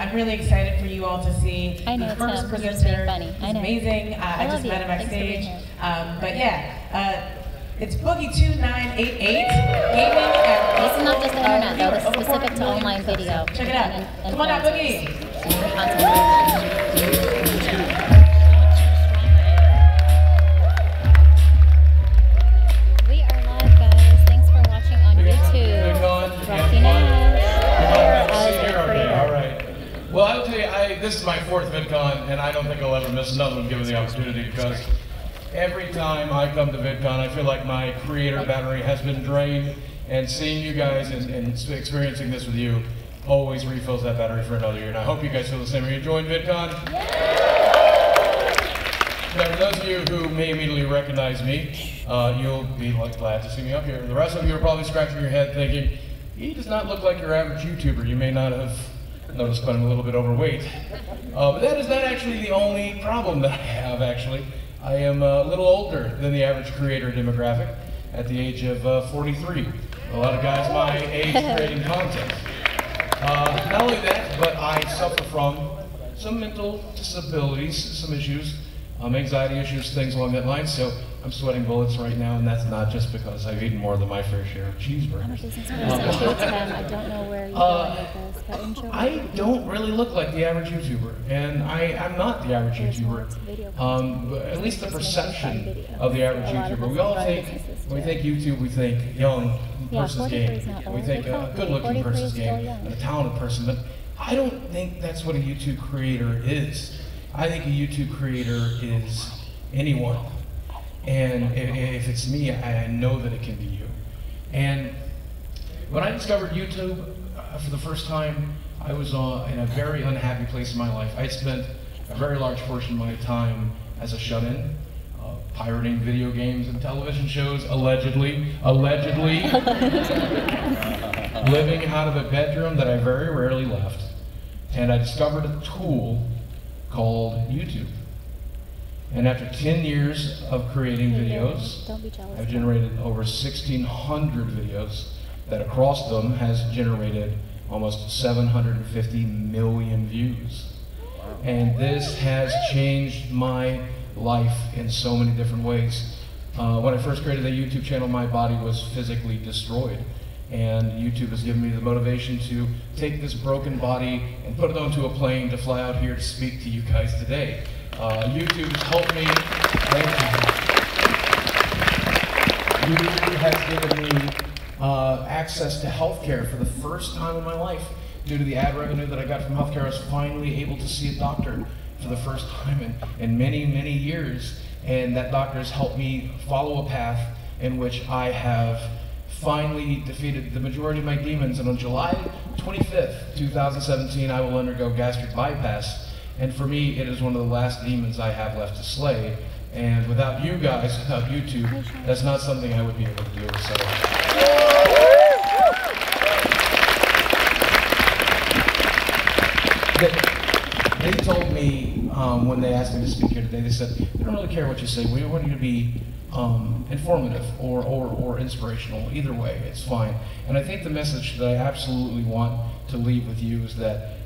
I'm really excited for you all to see the first presenter. It's amazing. I just met him backstage. But yeah, it's Boogie 2988 gaming. This is not just the internet though. This is specific to online video. Check it out. Come on out, Boogie. We are live, guys. Thanks for watching on YouTube. Rocky Nash. All right. Well, I'll tell you, this is my 4th VidCon, and I don't think I'll ever miss another one given the opportunity, because every time I come to VidCon, I feel like my creator battery has been drained, and seeing you guys and experiencing this with you always refills that battery for another year. And I hope you guys feel the same. Are you enjoying VidCon? Now, for those of you who may immediately recognize me, you'll be glad to see me up here. The rest of you are probably scratching your head thinking, he does not look like your average YouTuber. You may not have noticed, but I'm a little bit overweight. But that is not actually the only problem that I have, actually. I am a little older than the average creator demographic at the age of 43. A lot of guys my age creating content. Not only that, but I suffer from some mental disabilities, some issues, anxiety issues, things along that line. So I'm sweating bullets right now, and that's not just because I've eaten more than my fair share of cheeseburgers. I don't know where you're going with this, but enjoy. I don't really look like the average YouTuber, and I'm not the average YouTuber. At least the perception of the average YouTuber. We all think, when we think YouTube, we think young person's game. We think a good-looking person's game, and a talented person, but I don't think that's what a YouTube creator is. I think a YouTube creator is anyone. And if it's me, I know that it can be you. And when I discovered YouTube for the first time, I was in a very unhappy place in my life. I spent a very large portion of my time as a shut-in, pirating video games and television shows, allegedly, living out of a bedroom that I very rarely left. And I discovered a tool called YouTube. And after 10 years of creating videos, I've generated over 1,600 videos that across them has generated almost 750 million views. And this has changed my life in so many different ways. When I first created the YouTube channel, my body was physically destroyed. And YouTube has given me the motivation to take this broken body and put it onto a plane to fly out here to speak to you guys today. YouTube has helped me. Thank you. YouTube has given me access to healthcare for the first time in my life. Due to the ad revenue that I got from healthcare, I was finally able to see a doctor for the first time in many, many years. And that doctor has helped me follow a path in which I have finally defeated the majority of my demons. And on July 25th, 2017, I will undergo gastric bypass. And for me, it is one of the last demons I have left to slay. And without you guys, without YouTube, that's not something I would be able to do. So. They told me when they asked me to speak here today, they said, we don't really care what you say. We want you to be informative or inspirational. Either way, it's fine. And I think the message that I absolutely want to leave with you is that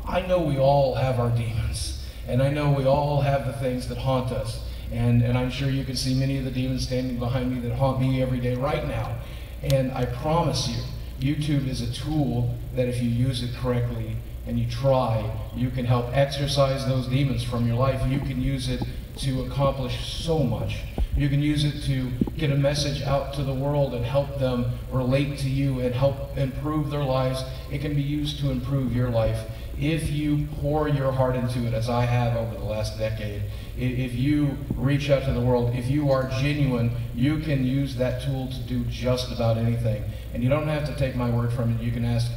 I know we all have our demons, and I know we all have the things that haunt us, and I'm sure you can see many of the demons standing behind me that haunt me every day right now. And I promise you, YouTube is a tool that if you use it correctly and you try, you can help exorcise those demons from your life. You can use it to accomplish so much. You can use it to get a message out to the world and help them relate to you and help improve their lives. It can be used to improve your life. If you pour your heart into it, as I have over the last decade, if you reach out to the world, if you are genuine, you can use that tool to do just about anything. And you don't have to take my word from it. You can ask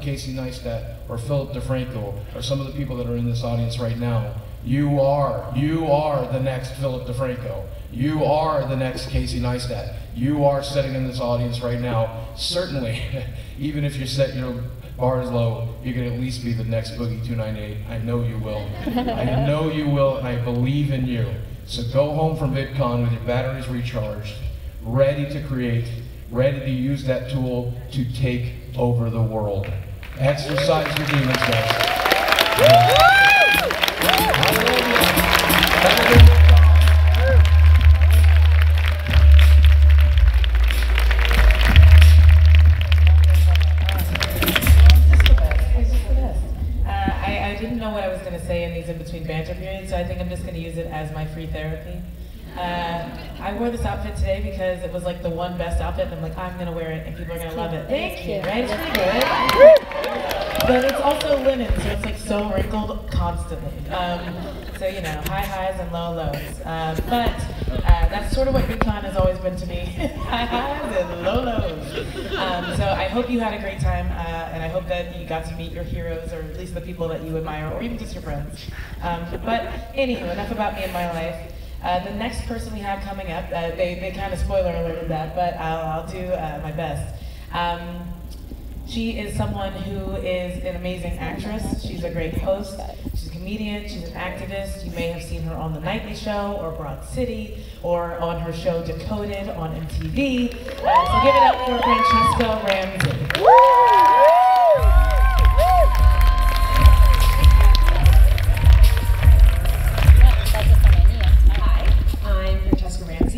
Casey Neistat or Philip DeFranco or some of the people that are in this audience right now. You are the next Philip DeFranco. You are the next Casey Neistat. You are sitting in this audience right now. Certainly, even if you set your bar is low, you can at least be the next Boogie 298. I know you will. I know you will, and I believe in you. So go home from VidCon with your batteries recharged, ready to create, ready to use that tool to take over the world. Exercise your demons, guys. didn't know what I was going to say in these in-between banter periods, so I think I'm just going to use it as my free therapy. I wore this outfit today because it was like the one best outfit, and I'm like, I'm going to wear it, and people are going to love it. Thank you, right? It's pretty good. But it's also linen, so it's like so wrinkled constantly. So, you know, high highs and low lows. But that's sort of what VidCon has always been to me. High highs and low lows. So I hope you had a great time, and I hope that you got to meet your heroes, or at least the people that you admire, or even just your friends. But anywho, enough about me and my life. The next person we have coming up, they kind of spoiler alerted that, but I'll do my best. She is someone who is an amazing actress. She's a great host. She's a comedian. She's an activist. You may have seen her on The Nightly Show, or Broad City, or on her show Decoded on MTV. So give it up for Francesca Ramsey.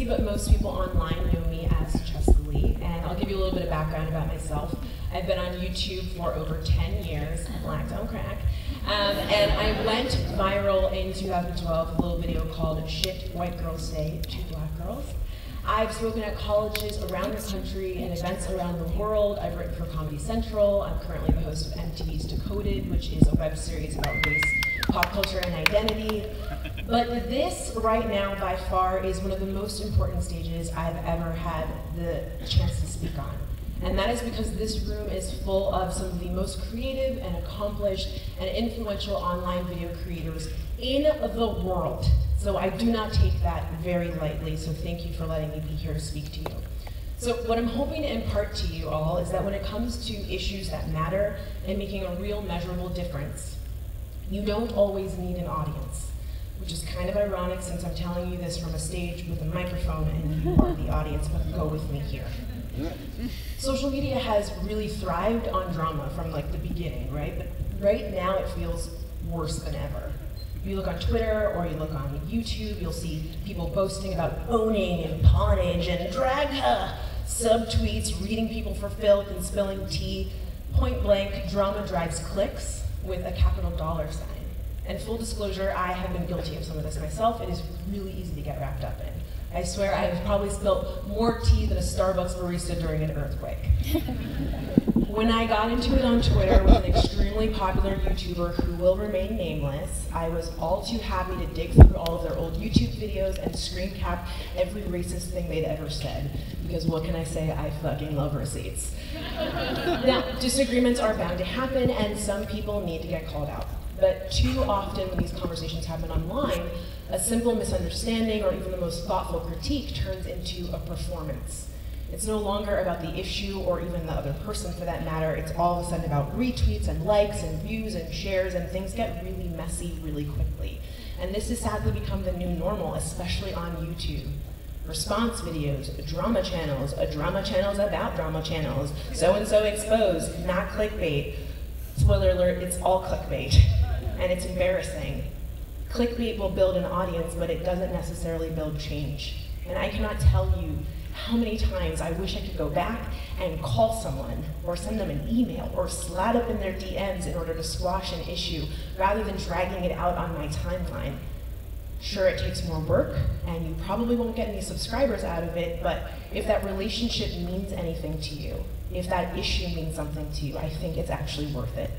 But most people online know me as Cheska Lee, and I'll give you a little bit of background about myself. I've been on YouTube for over 10 years, black don't crack, and I went viral in 2012 with a little video called Shit White Girls Say to Black Girls. I've spoken at colleges around the country and events around the world. I've written for Comedy Central. I'm currently the host of MTV's Decoded, which is a web series about race, pop culture, and identity. But this, right now, by far, is one of the most important stages I've ever had the chance to speak on. And that is because this room is full of some of the most creative and accomplished and influential online video creators in the world. So I do not take that very lightly, so thank you for letting me be here to speak to you. So what I'm hoping to impart to you all is that when it comes to issues that matter and making a real measurable difference, you don't always need an audience. Which is kind of ironic since I'm telling you this from a stage with a microphone and you are the audience, but go with me here. Social media has really thrived on drama from like the beginning, right? But right now it feels worse than ever. If you look on Twitter or you look on YouTube, you'll see people boasting about owning and pawnage and drag subtweets, reading people for filth and spilling tea. Point blank, drama drives clicks with a capital dollar sign. And full disclosure, I have been guilty of some of this myself. It is really easy to get wrapped up in. I swear I have probably spilled more tea than a Starbucks barista during an earthquake. When I got into it on Twitter with an extremely popular YouTuber who will remain nameless, I was all too happy to dig through all of their old YouTube videos and screen cap every racist thing they'd ever said. Because what can I say, I fucking love receipts. Now, disagreements are bound to happen and some people need to get called out. But too often when these conversations happen online, a simple misunderstanding or even the most thoughtful critique turns into a performance. It's no longer about the issue or even the other person for that matter. It's all of a sudden about retweets and likes and views and shares, and things get really messy really quickly. And this has sadly become the new normal, especially on YouTube. Response videos, drama channels about drama channels, so-and-so exposed, not clickbait. Spoiler alert, it's all clickbait, and it's embarrassing. Clickbait will build an audience, but it doesn't necessarily build change. And I cannot tell you how many times I wish I could go back and call someone, or send them an email, or slide up in their DMs in order to squash an issue, rather than dragging it out on my timeline. Sure, it takes more work, and you probably won't get any subscribers out of it, but if that relationship means anything to you, if that issue means something to you, I think it's actually worth it.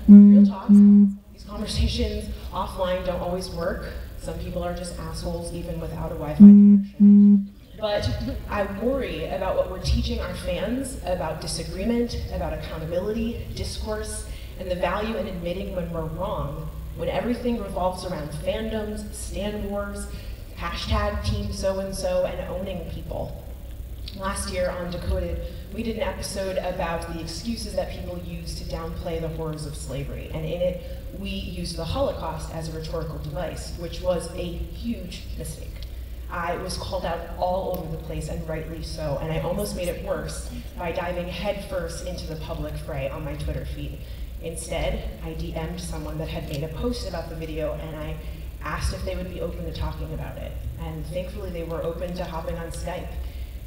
Real talk, these conversations offline don't always work. Some people are just assholes even without a Wi-Fi connection. But I worry about what we're teaching our fans about disagreement, about accountability, discourse, and the value in admitting when we're wrong, when everything revolves around fandoms, stan wars, hashtag team so-and-so, and owning people. Last year on Decoded, we did an episode about the excuses that people use to downplay the horrors of slavery, and in it, we used the Holocaust as a rhetorical device, which was a huge mistake. I was called out all over the place, and rightly so, and I almost made it worse by diving headfirst into the public fray on my Twitter feed. Instead, I DM'd someone that had made a post about the video, and I asked if they would be open to talking about it. And thankfully, they were open to hopping on Skype.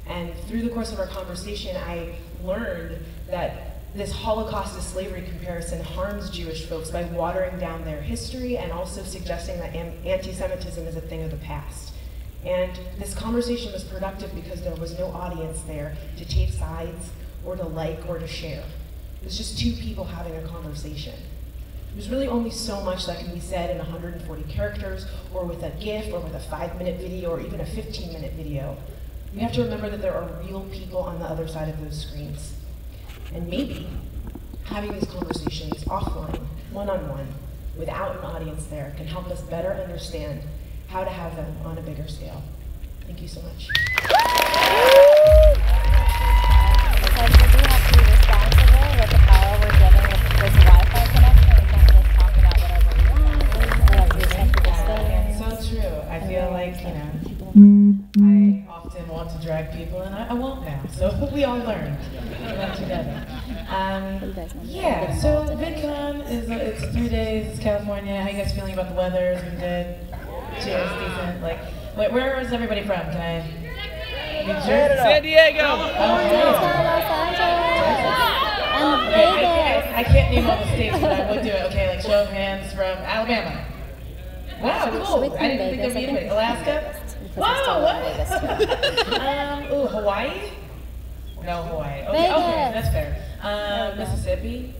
And through the course of our conversation, I learned that this Holocaust to slavery comparison harms Jewish folks by watering down their history and also suggesting that anti-Semitism is a thing of the past. And this conversation was productive because there was no audience there to take sides or to like or to share. It was just two people having a conversation. There's really only so much that can be said in 140 characters, or with a GIF, or with a 5-minute video, or even a 15-minute video. We have to remember that there are real people on the other side of those screens. And maybe having these conversations offline, one-on-one, without an audience there, can help us better understand how to have them on a bigger scale. Thank you so much. Because we do have to be responsible with the power we're given with this Wi-Fi connection. We can't just talk about whatever we want. We have to respect people's feelings. So true. I feel like, you know, I often want to drag people, and I won't now. So we all learn. We learn together. Yeah, so VidCon it's 3 days, it's California. How you guys feeling about the weather? It's been good? Cheers, decent. Like, where is everybody from? Can I? San Diego! Los Angeles. I can't name all the states, but I would do it. Okay, like show of hands from Alabama. Wow, cool. I didn't think there'd be anybody. Alaska? Wow, what? Ooh, Hawaii? No, Hawaii. Okay, okay, that's fair. Mississippi?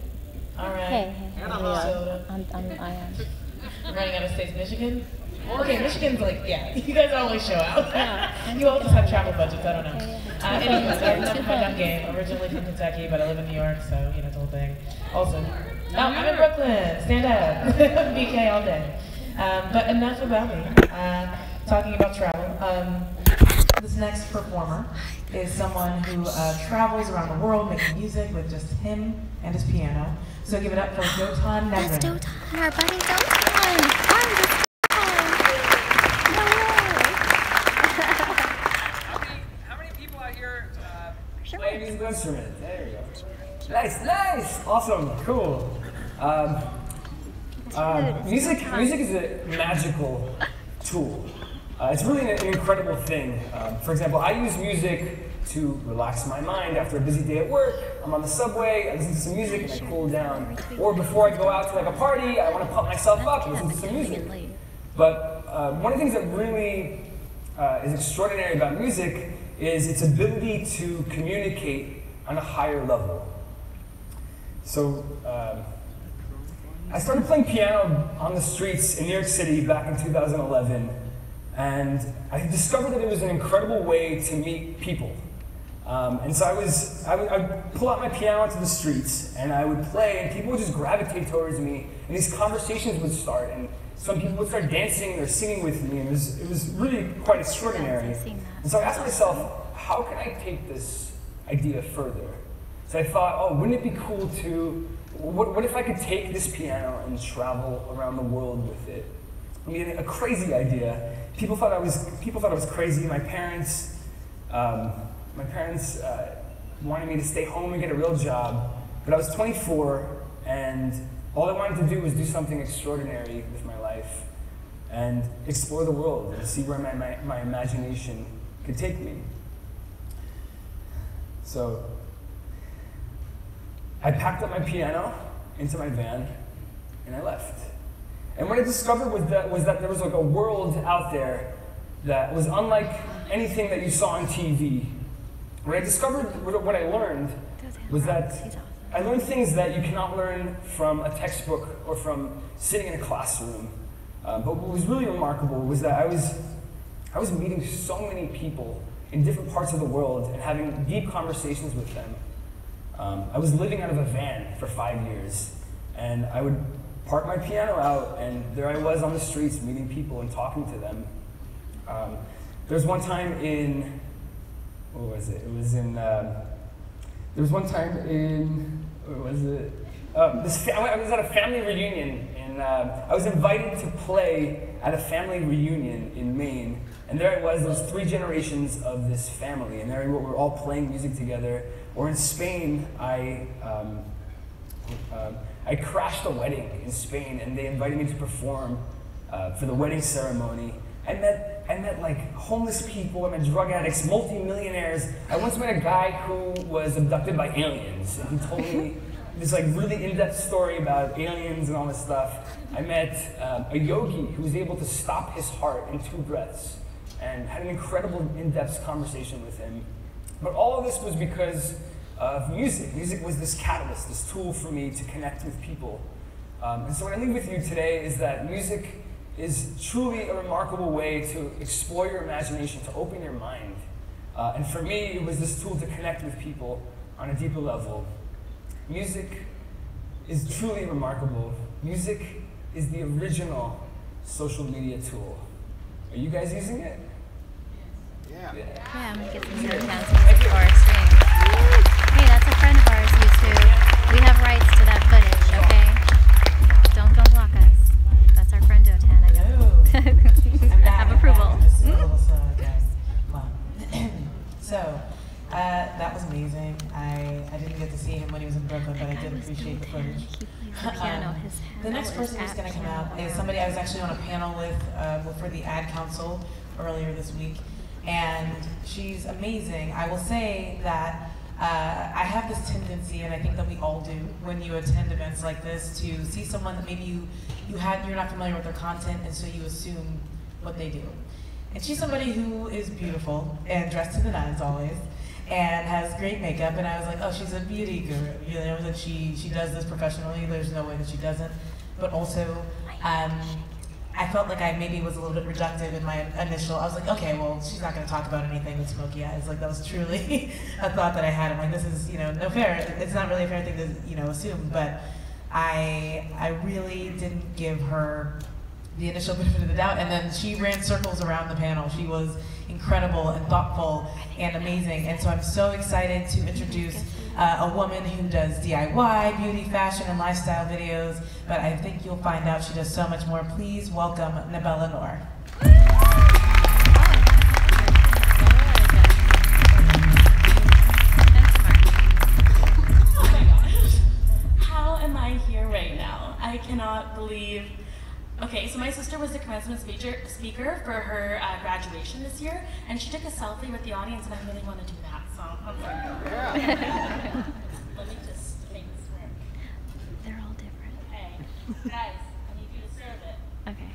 Alright. Minnesota. I am. I'm running out of states. Michigan? Okay, Michigan's like, yeah, you guys always show out. You all just have travel budgets, I don't know. Anyways, I'm not my dumb game. Originally from Kentucky, but I live in New York, so, you know, the whole thing. Also, I'm in Brooklyn, stand up. BK all day. But enough about me. Talking about travel. This next performer is someone who travels around the world making music with just him and his piano. So give it up for Dotan Negrin. That's Dotan, our buddy Dotan. How many people out here play a musical instrument? There you go. Nice, nice, awesome, cool. Music is a magical tool. It's really an incredible thing. For example, I use music to relax my mind after a busy day at work. I'm on the subway, I listen to some music and I cool down. Or before I go out to like a party, I want to pump myself up and listen to some music. But one of the things that really is extraordinary about music is its ability to communicate on a higher level. So I started playing piano on the streets in New York City back in 2011, and I discovered that it was an incredible way to meet people. And so I would pull out my piano onto the streets, and I would play, and people would just gravitate towards me, and these conversations would start, and some people would start dancing or singing with me, and it was really quite extraordinary. And so I asked myself, how can I take this idea further? So I thought, oh, wouldn't it be cool to, what if I could take this piano and travel around the world with it? I mean, a crazy idea. People thought I was crazy. My parents wanted me to stay home and get a real job, but I was 24, and all I wanted to do was do something extraordinary with my life and explore the world and see where my imagination could take me. So I packed up my piano into my van and I left. And what I discovered was that there was like a world out there that was unlike anything that you saw on TV. What I discovered, what I learned, was that I learned things that you cannot learn from a textbook or from sitting in a classroom. But what was really remarkable was that I was meeting so many people in different parts of the world and having deep conversations with them. I was living out of a van for 5 years, and I would park my piano out, and there I was on the streets meeting people and talking to them. There was one time in, what was it? It was in, there was one time in, where was it? I was at a family reunion, and I was invited to play at a family reunion in Maine. And there I was, there was 3 generations of this family, and there we were all playing music together. Or in Spain, I crashed a wedding in Spain, and they invited me to perform for the wedding ceremony. I met like homeless people, I met drug addicts, multi-millionaires. I once met a guy who was abducted by aliens, and he told me this like really in-depth story about aliens and all this stuff. I met a yogi who was able to stop his heart in 2 breaths, and had an incredible in-depth conversation with him. But all of this was because of music. Music was this catalyst, this tool for me to connect with people. And so what I leave with you today is that music is truly a remarkable way to explore your imagination, to open your mind. And for me, it was this tool to connect with people on a deeper level. Music is truly remarkable. Music is the original social media tool. Are you guys using it? Yeah, I'm gonna get some sound music for our stream. Hey, that's a friend of ours, YouTube. We have rights to that footage, okay? Don't block us. That's our friend Dotan, I know. I have approval. So, that was amazing. I didn't get to see him when he was in Brooklyn, but I did appreciate the footage. The next person who's going to come out is somebody I was actually on a panel with for the Ad Council earlier this week, and she's amazing. I will say that I have this tendency, and I think that we all do, when you attend events like this, to see someone that maybe you're not familiar with their content, and so you assume what they do. And she's somebody who is beautiful and dressed to the nines always, and has great makeup, and I was like, oh, she's a beauty guru, you know, that she does this professionally. There's no way that she doesn't. But also, I felt like I maybe was a little bit reductive in my initial. I was like, okay, well, she's not going to talk about anything with smoky eyes. Like, that was truly a thought that I had. I'm like, this is, no fair. It's not really a fair thing to, assume. But I really didn't give her the initial benefit of the doubt, and then she ran circles around the panel. She was incredible and thoughtful and amazing, and so I'm so excited to introduce a woman who does DIY, beauty, fashion, and lifestyle videos, but I think you'll find out she does so much more. Please welcome Nabela Noir. Oh my gosh, how am I here right now? I cannot believe. Okay, so my sister was the commencement speaker for her graduation this year, and she took a selfie with the audience, and I really want to do that, so I'm like, let me just make this work. They're all different. Okay, guys, I need you to serve it. Okay,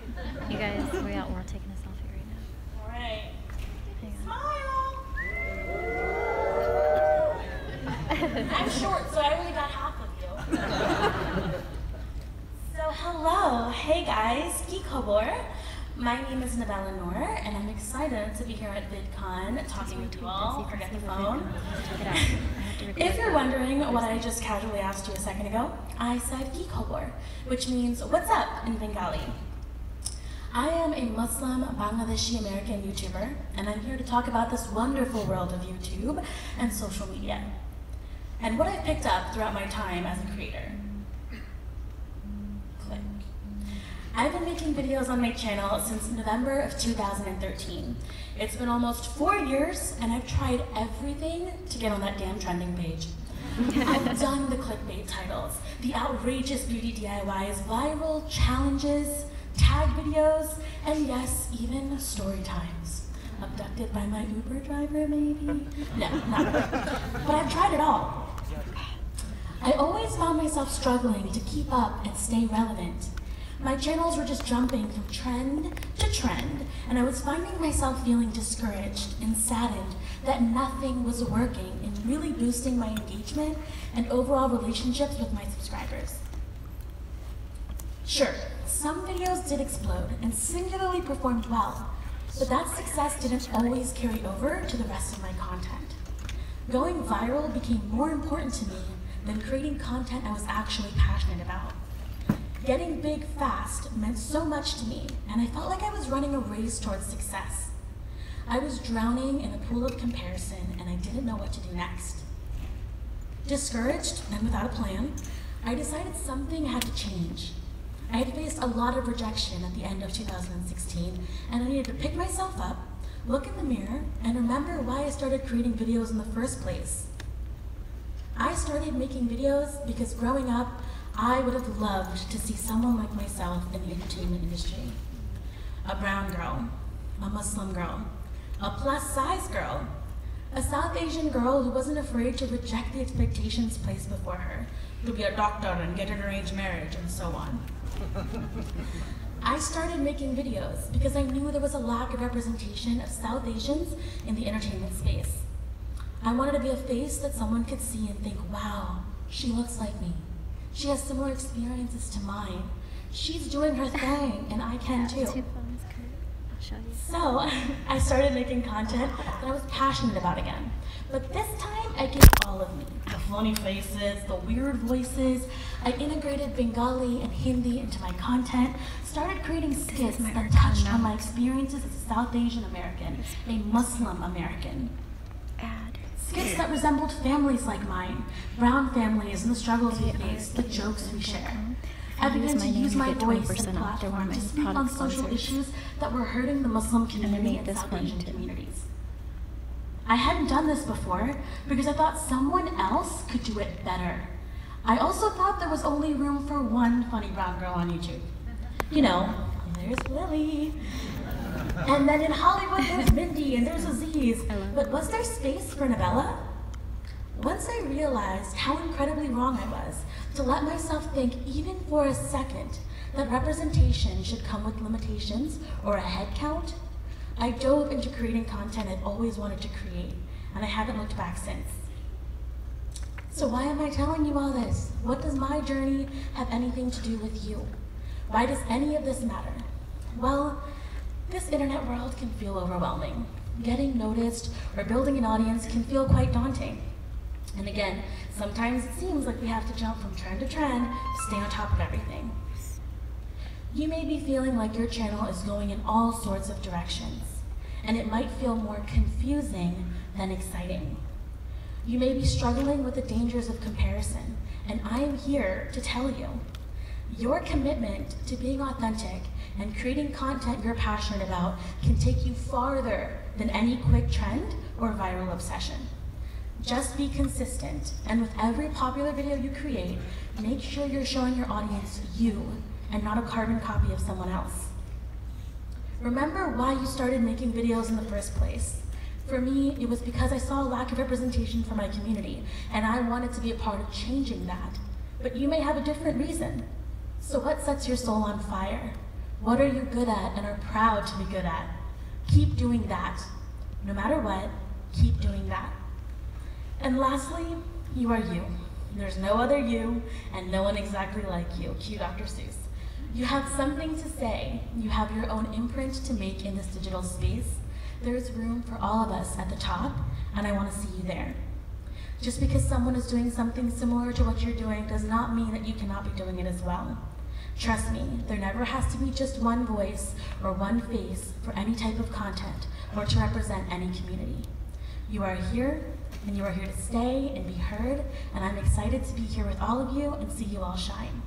you guys, we're taking a selfie right now. All right. Smile! I'm short, so I only got half of you. So hello, hey guys, Kikobor. My name is Nabela Noir, and I'm excited to be here at VidCon talking with you all. Forget the phone. If you're wondering what I just casually asked you a second ago, I said Kikobor, which means what's up in Bengali. I am a Muslim Bangladeshi American YouTuber, and I'm here to talk about this wonderful world of YouTube and social media, and what I've picked up throughout my time as a creator. I've been making videos on my channel since November of 2013. It's been almost 4 years, and I've tried everything to get on that damn trending page. I've done the clickbait titles, the outrageous beauty DIYs, viral challenges, tag videos, and yes, even story times. Abducted by my Uber driver, maybe? No, not really. But I've tried it all. I always found myself struggling to keep up and stay relevant. My channels were just jumping from trend to trend, and I was finding myself feeling discouraged and saddened that nothing was working in really boosting my engagement and overall relationships with my subscribers. Sure, some videos did explode and singularly performed well, but that success didn't always carry over to the rest of my content. Going viral became more important to me than creating content I was actually passionate about. Getting big fast meant so much to me, and I felt like I was running a race towards success. I was drowning in a pool of comparison, and I didn't know what to do next. Discouraged and without a plan, I decided something had to change. I had faced a lot of rejection at the end of 2016, and I needed to pick myself up, look in the mirror, and remember why I started creating videos in the first place. I started making videos because growing up, I would have loved to see someone like myself in the entertainment industry. A brown girl, a Muslim girl, a plus-size girl, a South Asian girl who wasn't afraid to reject the expectations placed before her, to be a doctor and get an arranged marriage and so on. I started making videos because I knew there was a lack of representation of South Asians in the entertainment space. I wanted to be a face that someone could see and think, wow, she looks like me. She has similar experiences to mine. She's doing her thing, and I can too. So I started making content that I was passionate about again. But this time, I gave all of me. The funny faces, the weird voices. I integrated Bengali and Hindi into my content, started creating skits that touched on my experiences as a South Asian American, a Muslim American. Skits that resembled families like mine, brown families and the struggles we face, the jokes we share. I began to use my voice and platform to speak on social issues that were hurting the Muslim community and South Asian communities. I hadn't done this before because I thought someone else could do it better. I also thought there was only room for one funny brown girl on YouTube. You know, there's Lily. And then in Hollywood, there's Mindy and there's Aziz. But was there space for Nabela? Once I realized how incredibly wrong I was to let myself think even for a second that representation should come with limitations or a head count, I dove into creating content I'd always wanted to create, and I haven't looked back since. So why am I telling you all this? What does my journey have anything to do with you? Why does any of this matter? Well, this internet world can feel overwhelming. Getting noticed or building an audience can feel quite daunting. And again, sometimes it seems like we have to jump from trend to trend to stay on top of everything. You may be feeling like your channel is going in all sorts of directions, and it might feel more confusing than exciting. You may be struggling with the dangers of comparison, and I am here to tell you, your commitment to being authentic and creating content you're passionate about can take you farther than any quick trend or viral obsession. Just be consistent, and with every popular video you create, make sure you're showing your audience you and not a carbon copy of someone else. Remember why you started making videos in the first place. For me, it was because I saw a lack of representation for my community, and I wanted to be a part of changing that. But you may have a different reason. So what sets your soul on fire? What are you good at and are proud to be good at? Keep doing that. No matter what, keep doing that. And lastly, you are you. There's no other you, and no one exactly like you. Cue Dr. Seuss. You have something to say. You have your own imprint to make in this digital space. There's room for all of us at the top, and I want to see you there. Just because someone is doing something similar to what you're doing does not mean that you cannot be doing it as well. Trust me, there never has to be just one voice or one face for any type of content or to represent any community. You are here, and you are here to stay and be heard, and I'm excited to be here with all of you and see you all shine.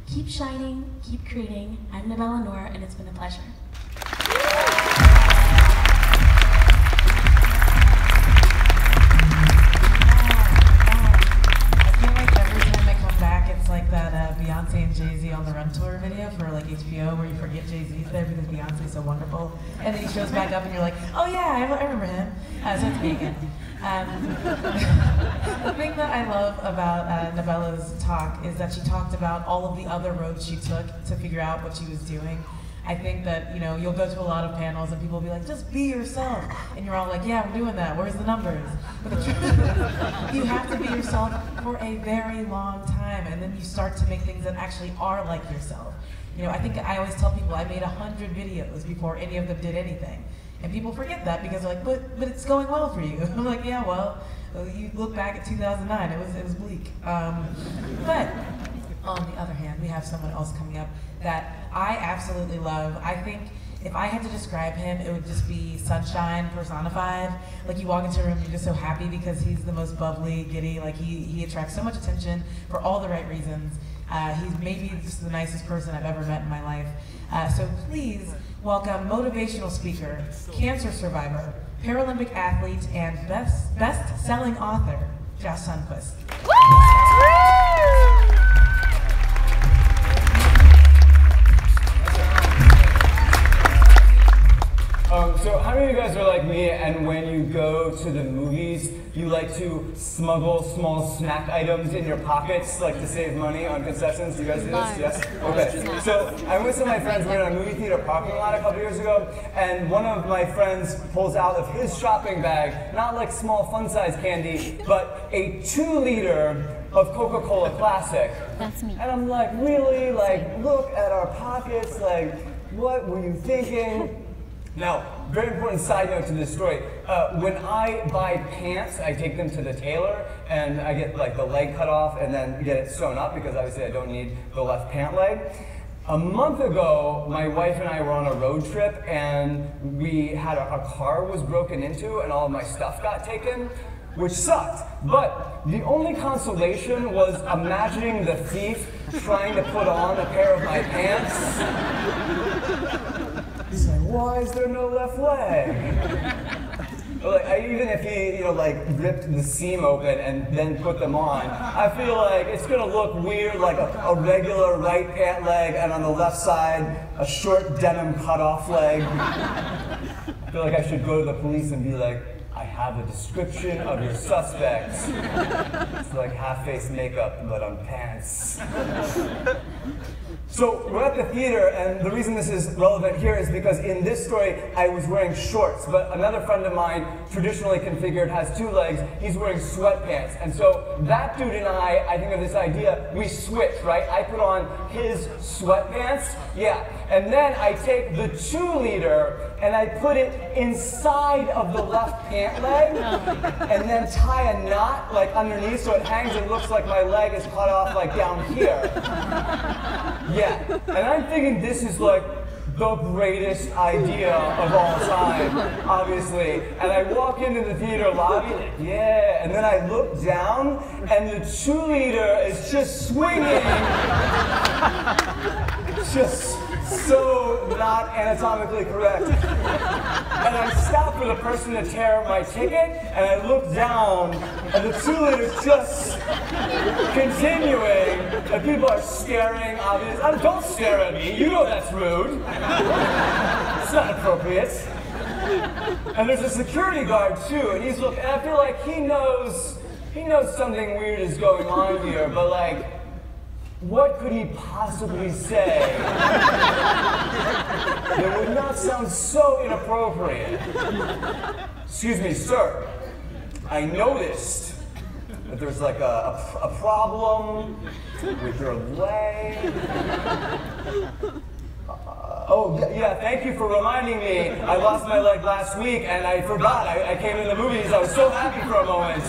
Keep shining, keep creating. I'm Nabela Noir, and it's been a pleasure. Like that Beyonce and Jay-Z on the Run Tour video for like HBO where you forget Jay-Z's there because Beyonce's so wonderful. And then he shows back up and you're like, oh yeah, I remember him. So it's me again. The thing that I love about Nabela's talk is that she talked about all of the other roads she took to figure out what she was doing. I think that, you know, you'll go to a lot of panels and people will be like, just be yourself. And you're all like, yeah, we're doing that. Where's the numbers? But the truth is, you have to be yourself for a very long time. And then you start to make things that actually are like yourself. You know, I think I always tell people I made 100 videos before any of them did anything. And people forget that because they're like, but it's going well for you. I'm like, yeah, well, you look back at 2009, it was bleak. But on the other hand, we have someone else coming up that I absolutely love. I think if I had to describe him, it would just be sunshine personified. Like you walk into a room, you're just so happy because he's the most bubbly, giddy, like he attracts so much attention for all the right reasons. He's maybe just the nicest person I've ever met in my life. So please welcome motivational speaker, cancer survivor, Paralympic athlete, and best-selling author, Josh Sundquist. me, and when you go to the movies, you like to smuggle small snack items in your pockets, like to save money on concessions. Do you guys do this? Yes? Okay. So I'm with some of my friends. We were in a movie theater parking lot a couple years ago, and one of my friends pulls out of his shopping bag, not like small fun-size candy, but a 2-liter of Coca-Cola Classic. That's me. And I'm like, really? Like, look at our pockets. Like, what were you thinking? Now, very important side note to this story. When I buy pants, I take them to the tailor and I get like the leg cut off and then get it sewn up because obviously I don't need the left pant leg. A month ago, my wife and I were on a road trip and we had our car was broken into and all of my stuff got taken, which sucked. But the only consolation was imagining the thief trying to put on a pair of my pants. He's like, why is there no left leg? Like, even if he, like ripped the seam open and then put them on, I feel like it's gonna look weird, like a regular right pant leg, and on the left side, a short denim cutoff leg. I feel like I should go to the police and be like, I have a description of your suspects. It's like half-face makeup, but on pants. So we're at the theater, and the reason this is relevant here is because in this story, I was wearing shorts, but another friend of mine, traditionally configured, has 2 legs. He's wearing sweatpants. And so that dude and I think of this idea, we switch, right? I put on his sweatpants, yeah. And then I take the 2-liter and I put it inside of the left pant leg, and then tie a knot like underneath so it hangs and looks like my leg is cut off like down here. Yeah, and I'm thinking this is like the greatest idea of all time, obviously. And I walk into the theater lobby, like, yeah, and then I look down, and the 2-liter is just swinging. Just so not anatomically correct. And I stop for the person to tear my ticket, and I look down, and the 2-liter's just continuing, and people are staring, obviously. Don't stare at me, you know that's rude. It's not appropriate. And there's a security guard too, and he's looking, and I feel like he knows something weird is going on here, but like, what could he possibly say that would not sound so inappropriate? Excuse me, sir. I noticed that there's like a problem with your leg. Oh, yeah, thank you for reminding me. I lost my leg last week and I forgot. I came in the movies. I was so happy for a moment.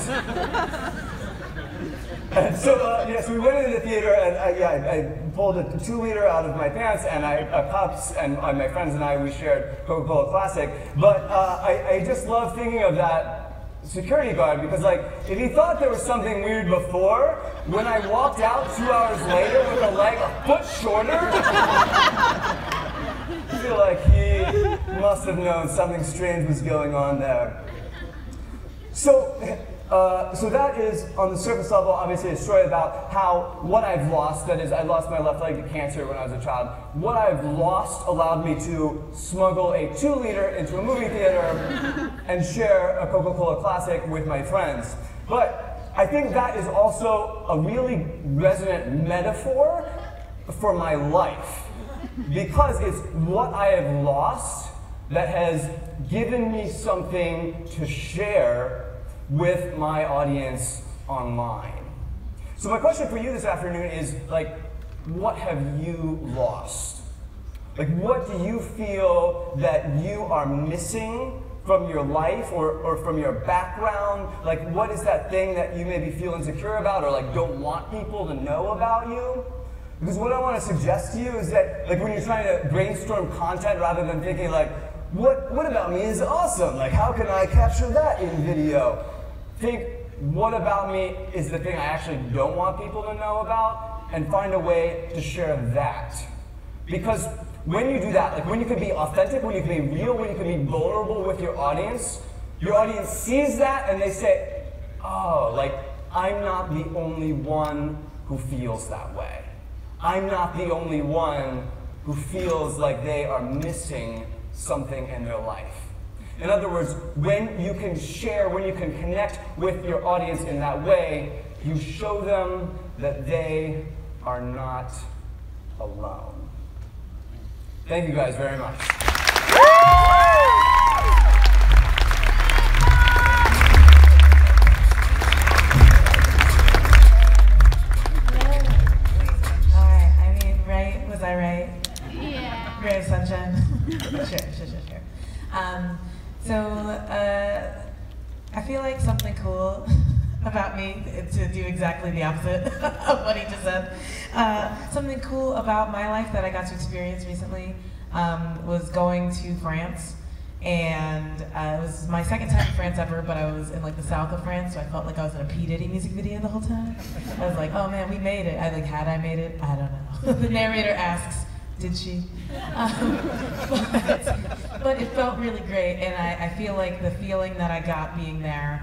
And so, so we went into the theater, and I pulled a 2-liter out of my pants, and cups, and my friends and I, we shared Coca-Cola Classic. But I just love thinking of that security guard, because like, if he thought there was something weird before, when I walked out 2 hours later with a leg a foot shorter, I feel like he must have known something strange was going on there. So that is, on the surface level, obviously a story about how what I've lost, that is, I lost my left leg to cancer when I was a child, what I've lost allowed me to smuggle a 2-liter into a movie theater and share a Coca-Cola Classic with my friends. But I think that is also a really resonant metaphor for my life, because it's what I have lost that has given me something to share with my audience online. So my question for you this afternoon is, like, what have you lost? Like, what do you feel that you are missing from your life or from your background? Like, what is that thing that you maybe feel insecure about or like don't want people to know about you? Because what I want to suggest to you is that, like, when you're trying to brainstorm content rather than thinking like, what about me is awesome? Like, how can I capture that in video? Think, what about me is the thing I actually don't want people to know about, and find a way to share that. Because when you do that, like when you can be authentic, when you can be real, when you can be vulnerable with your audience sees that and they say, oh, like, I'm not the only one who feels that way. I'm not the only one who feels like they are missing something in their life. In other words, when you can share, when you can connect with your audience in that way, you show them that they are not alone. Thank you guys very much. Was I right? Yeah. Leroy Sanchez. Sure. I feel like something cool about me, to do exactly the opposite of what he just said. Something cool about my life that I got to experience recently was going to France. And it was my second time in France ever, but I was in like the south of France, so I felt like I was in a P. Diddy music video the whole time. I was like, oh man, we made it. Had I made it? I don't know. The narrator asks, did she? But it felt really great, and I feel like the feeling that I got being there,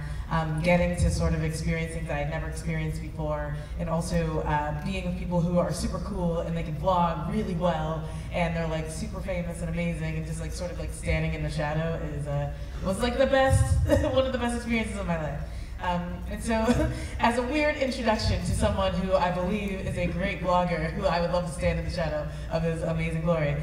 getting to sort of experience things that I'd never experienced before, and also being with people who are super cool and they can vlog really well, and they're like super famous and amazing, and just like sort of like standing in the shadow was like the best, one of the best experiences of my life. And so, as a weird introduction to someone who I believe is a great blogger, who I would love to stand in the shadow of his amazing glory,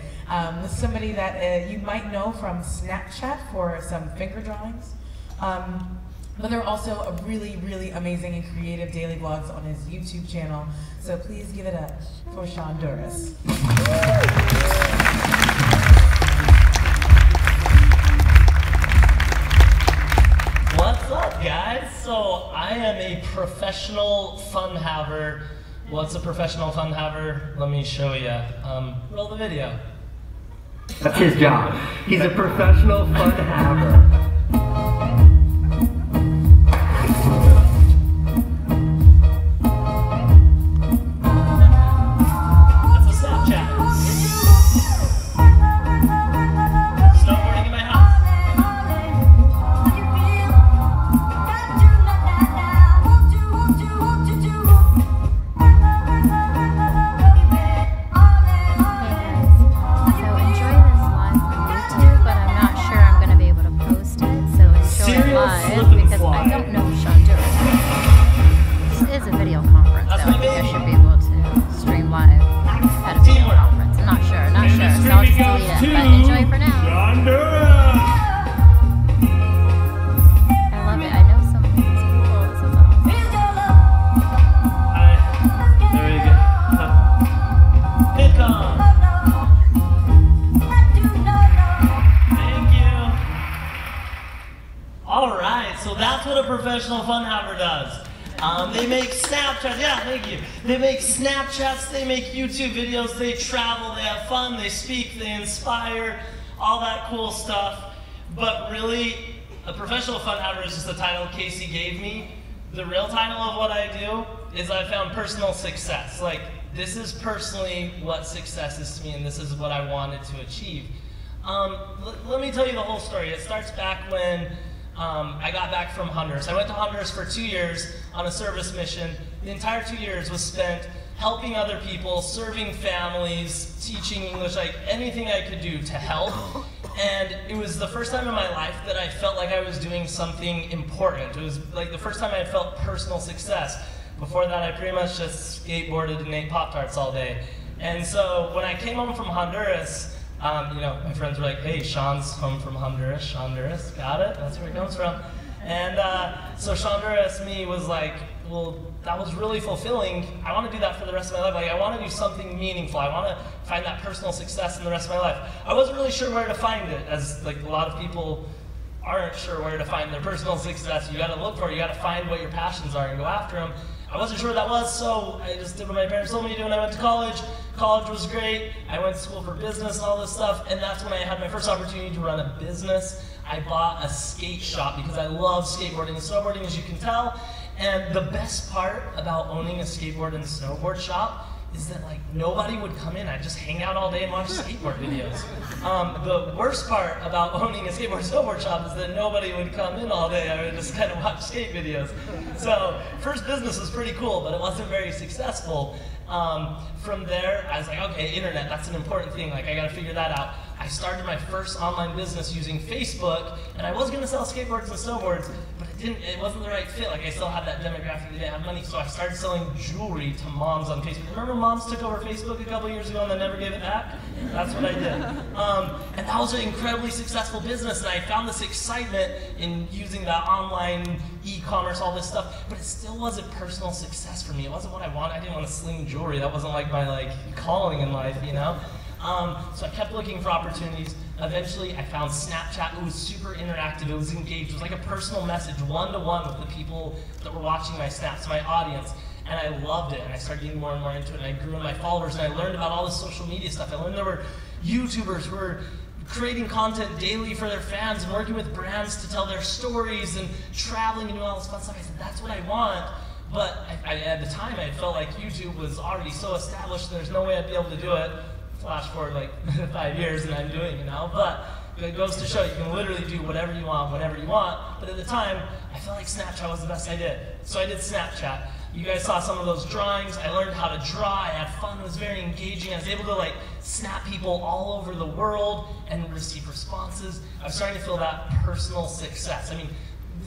this is somebody that you might know from Snapchat for some finger drawings. But there are also a really, really amazing and creative daily vlogs on his YouTube channel. So please give it up for Shonduras. What's up, guys? So I am a professional fun haver. What's a professional fun haver? Let me show you. Roll the video. That's his job. He's a professional fun haver. They make Snapchats, they make YouTube videos, they travel, they have fun, they speak, they inspire, all that cool stuff. But really, a professional fun haver is just the title Casey gave me. The real title of what I do is I found personal success. Like, this is personally what success is to me, and this is what I wanted to achieve. Let me tell you the whole story. It starts back when I got back from Honduras. I went to Honduras for 2 years on a service mission. The entire 2 years was spent helping other people, serving families, teaching English, like anything I could do to help. And it was the first time in my life that I felt like I was doing something important. It was like the first time I felt personal success. Before that, I pretty much just skateboarded and ate Pop-Tarts all day. And so when I came home from Honduras, you know, my friends were like, hey, Sean's home from Honduras. Honduras, got it? That's where he comes from. And so Shonduras me was like, well, that was really fulfilling. I want to do that for the rest of my life. Like, I want to do something meaningful. I want to find that personal success in the rest of my life. I wasn't really sure where to find it, as like a lot of people aren't sure where to find their personal success. You got to look for it. You got to find what your passions are and go after them. I wasn't sure what that was, so I just did what my parents told me to do when I went to college. College was great. I went to school for business and all this stuff, and that's when I had my first opportunity to run a business. I bought a skate shop because I love skateboarding and snowboarding, as you can tell. And the best part about owning a skateboard and snowboard shop is that like nobody would come in. I'd just hang out all day and watch skateboard videos. The worst part about owning a skateboard snowboard shop is that nobody would come in all day. I would just kind of watch skate videos. So first business was pretty cool, but it wasn't very successful. From there, I was like, okay, internet, that's an important thing. Like, I gotta figure that out. I started my first online business using Facebook, and I was going to sell skateboards and snowboards, but it wasn't the right fit. Like, I still had that demographic that didn't have money, so I started selling jewelry to moms on Facebook. Remember moms took over Facebook a couple years ago and then never gave it back? That's what I did. And that was an incredibly successful business, and I found this excitement in using that online e-commerce, all this stuff, but it still wasn't personal success for me. It wasn't what I wanted. I didn't want to sling jewelry. That wasn't like my calling in life, you know? So I kept looking for opportunities. Eventually, I found Snapchat. It was super interactive. It was engaged. It was like a personal message, one-to-one with the people that were watching my snaps, my audience. And I loved it. And I started getting more and more into it. And I grew in my followers. And I learned about all this social media stuff. I learned there were YouTubers who were creating content daily for their fans and working with brands to tell their stories and traveling and doing all this fun stuff. I said, that's what I want. But at the time, I felt like YouTube was already so established, there's no way I'd be able to do it. Flash forward like 5 years and I'm doing it now. But it goes to show you can literally do whatever you want, whenever you want. But at the time, I felt like Snapchat was the best I did. So I did Snapchat. You guys saw some of those drawings. I learned how to draw. I had fun. It was very engaging. I was able to snap people all over the world and receive responses. I was starting to feel that personal success. I mean,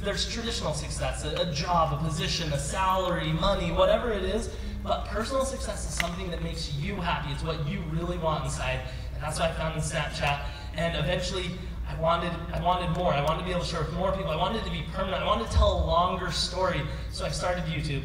there's traditional success, a job, a position, a salary, money, whatever it is. But personal success is something that makes you happy. It's what you really want inside. And that's what I found in Snapchat. And eventually, I wanted more. I wanted to be able to share with more people. I wanted it to be permanent. I wanted to tell a longer story. So I started YouTube.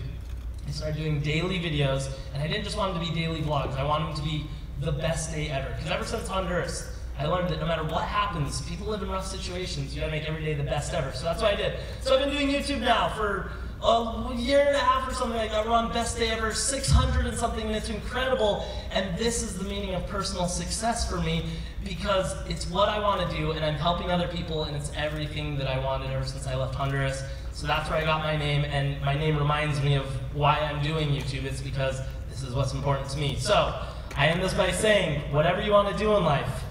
I started doing daily videos. And I didn't just want them to be daily vlogs. I wanted them to be the best day ever. Because ever since Honduras, I learned that no matter what happens, people live in rough situations. You gotta make every day the best ever. So that's what I did. So I've been doing YouTube now for a year and a half or something like that. We're on best day ever, 600 and something, and it's incredible. And this is the meaning of personal success for me, because it's what I want to do, and I'm helping other people, and it's everything that I wanted ever since I left Honduras. So that's where I got my name, and my name reminds me of why I'm doing YouTube. It's because this is what's important to me. So I end this by saying, whatever you want to do in life,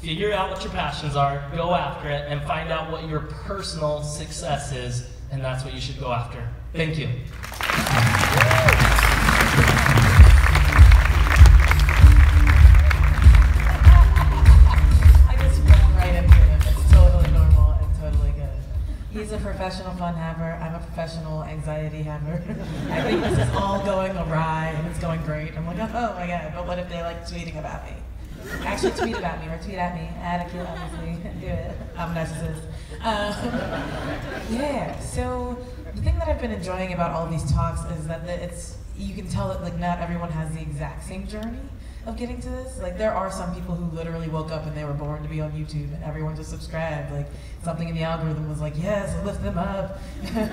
figure out what your passions are, go after it, and find out what your personal success is. And that's what you should go after. Thank you. I just ran right into him. It's totally normal and totally good. He's a professional fun haver. I'm a professional anxiety haver. I think this is all going awry and it's going great. I'm like, oh my god, but what if they like tweeting about me? Actually tweet about me or tweet at me. Add a kid, obviously. Do it. I'm a narcissist. Yeah, so the thing that I've been enjoying about all of these talks is that you can tell that not everyone has the exact same journey of getting to this. There are some people who literally woke up and they were born to be on YouTube and everyone just subscribed. Something in the algorithm was like, yes, lift them up. There's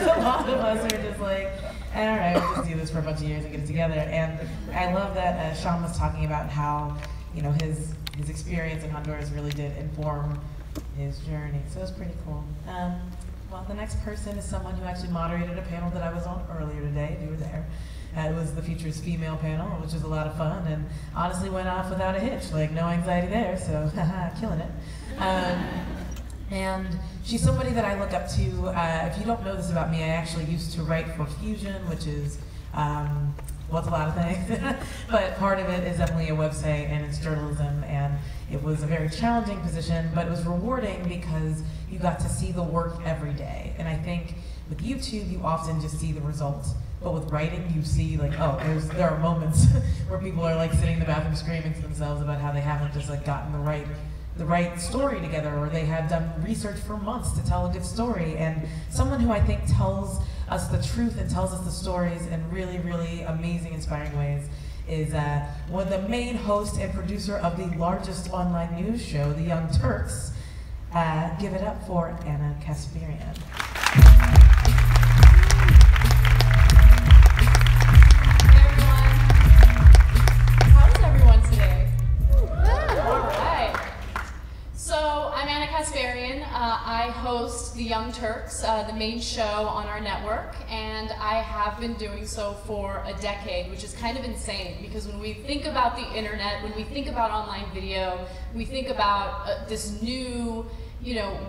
a lot of us who are just all right, we'll just do this for a bunch of years and get it together. And I love that Sean was talking about how, his experience in Honduras really did inform his journey. So it's pretty cool. Well, the next person is someone who actually moderated a panel that I was on earlier today. You were there. It was the Futurist female panel, which was a lot of fun, and honestly went off without a hitch. No anxiety there, so killing it. And she's somebody that I look up to. If you don't know this about me, I actually used to write for Fusion, which is, well, it's a lot of things. But part of it is definitely a website and it's journalism, and it was a very challenging position, but it was rewarding because you got to see the work every day. And I think with YouTube, you often just see the results. But with writing, you see there are moments where people are sitting in the bathroom screaming to themselves about how they haven't just gotten the right story together, or they had done research for months to tell a good story. And someone who I think tells us the truth and tells us the stories in really, really amazing, inspiring ways is one of the main host and producer of the largest online news show, the Young Turks. Give it up for Anna Kasparian. I host the Young Turks, the main show on our network, and I have been doing so for a decade, which is kind of insane because when we think about the internet, when we think about online video, we think about this new,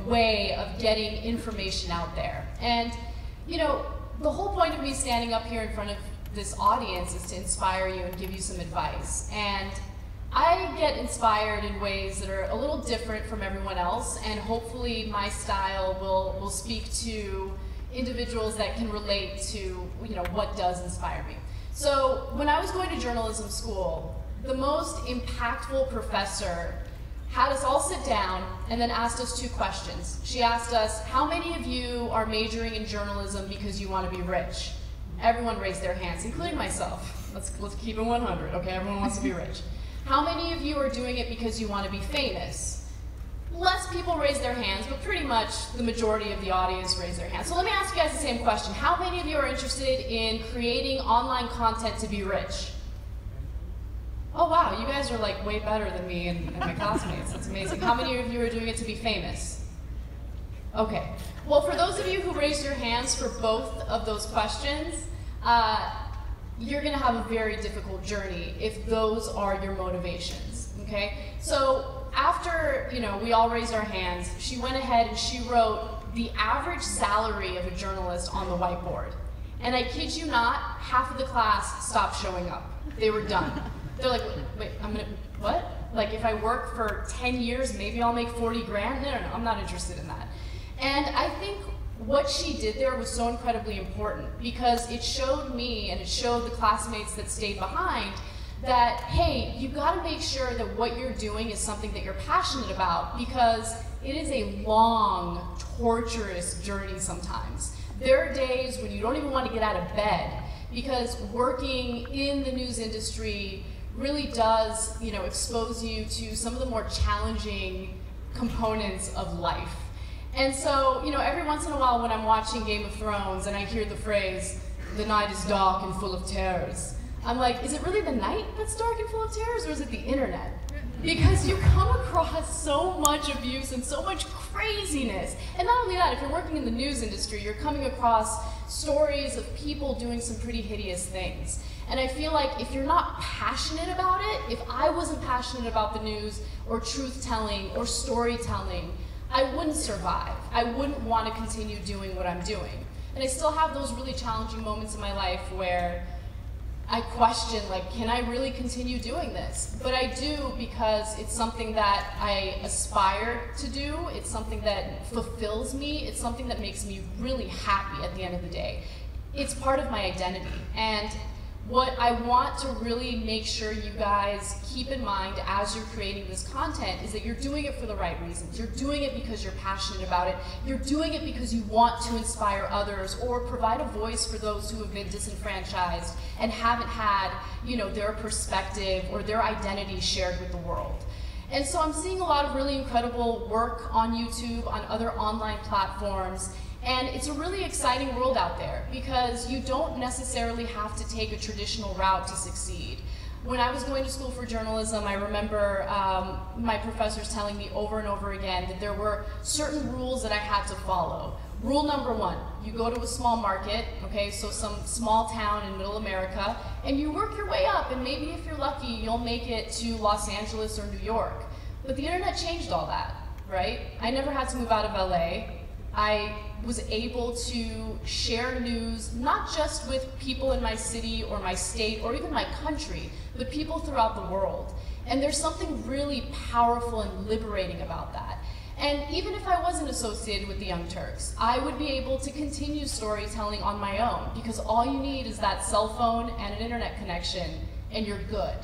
way of getting information out there. And, the whole point of me standing up here in front of this audience is to inspire you and give you some advice. And I get inspired in ways that are a little different from everyone else, and hopefully my style will speak to individuals that can relate to what does inspire me. So when I was going to journalism school, the most impactful professor had us all sit down and then asked us 2 questions. She asked us, how many of you are majoring in journalism because you want to be rich? Everyone raised their hands, including myself. Let's keep it 100, okay? Everyone wants to be rich. How many of you are doing it because you want to be famous? Less people raised their hands, but pretty much the majority of the audience raised their hands. So let me ask you guys the same question. How many of you are interested in creating online content to be rich? Oh wow, you guys are like way better than me and my classmates. That's amazing. How many of you are doing it to be famous? Okay. Well, for those of you who raised your hands for both of those questions, you're going to have a very difficult journey if those are your motivations, okay? So after, we all raised our hands, she went ahead and she wrote the average salary of a journalist on the whiteboard. And I kid you not, half of the class stopped showing up. They were done. They're like, wait, what? Like if I work for 10 years, maybe I'll make 40 grand? No, I'm not interested in that. And I think what she did there was so incredibly important because it showed me and it showed the classmates that stayed behind that, hey, you gotta make sure that what you're doing is something that you're passionate about because it is a long, torturous journey sometimes. There are days when you don't even want to get out of bed because working in the news industry really does, expose you to some of the more challenging components of life. And so, every once in a while when I'm watching Game of Thrones and I hear the phrase, the night is dark and full of terrors, I'm like, is it really the night that's dark and full of terrors, or is it the internet? Because you come across so much abuse and so much craziness. And not only that, if you're working in the news industry, you're coming across stories of people doing some pretty hideous things. And I feel like if you're not passionate about it, if I wasn't passionate about the news or truth-telling or storytelling, I wouldn't survive. I wouldn't want to continue doing what I'm doing. And I still have those really challenging moments in my life where I question, like, can I really continue doing this? But I do because it's something that I aspire to do. It's something that fulfills me. It's something that makes me really happy at the end of the day. It's part of my identity. And what I want to really make sure you guys keep in mind as you're creating this content is that you're doing it for the right reasons. You're doing it because you're passionate about it. You're doing it because you want to inspire others or provide a voice for those who have been disenfranchised and haven't had, their perspective or their identity shared with the world. And so I'm seeing a lot of really incredible work on YouTube, on other online platforms. And it's a really exciting world out there because you don't necessarily have to take a traditional route to succeed. When I was going to school for journalism, I remember my professors telling me over and over again that there were certain rules that I had to follow. Rule number 1, you go to a small market, okay, so some small town in middle America, and you work your way up, and maybe if you're lucky, you'll make it to Los Angeles or New York. But the internet changed all that, right? I never had to move out of LA. I was able to share news, not just with people in my city or my state or even my country, but people throughout the world. And there's something really powerful and liberating about that. And even if I wasn't associated with the Young Turks, I would be able to continue storytelling on my own because all you need is that cell phone and an internet connection and you're good.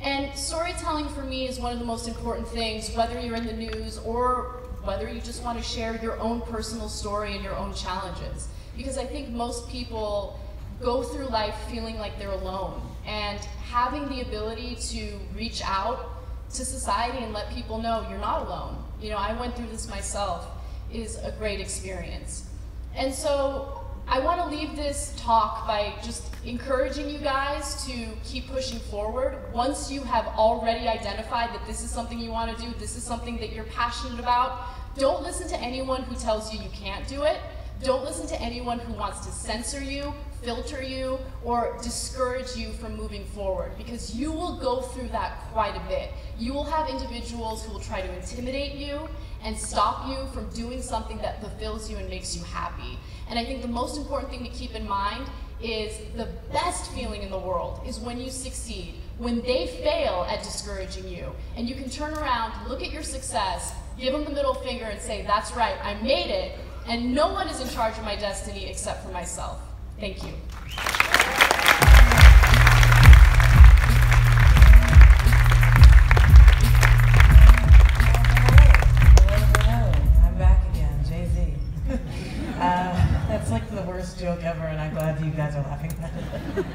And storytelling for me is one of the most important things, whether you're in the news or whether you just want to share your own personal story and your own challenges. Because I think most people go through life feeling like they're alone, and having the ability to reach out to society and let people know you're not alone. I went through this myself, is a great experience. And so I want to leave this talk by just encouraging you guys to keep pushing forward. Once you have already identified that this is something you want to do, this is something that you're passionate about, don't listen to anyone who tells you you can't do it. Don't listen to anyone who wants to censor you, filter you, or discourage you from moving forward, because you will go through that quite a bit. You will have individuals who will try to intimidate you and stop you from doing something that fulfills you and makes you happy. And I think the most important thing to keep in mind is the best feeling in the world is when you succeed, when they fail at discouraging you, and you can turn around, look at your success, give them the middle finger and say, that's right, I made it, and no one is in charge of my destiny except for myself. Thank you. I'm back again, Jay-Z. That's like the worst joke ever, and I'm glad you guys are laughing at it.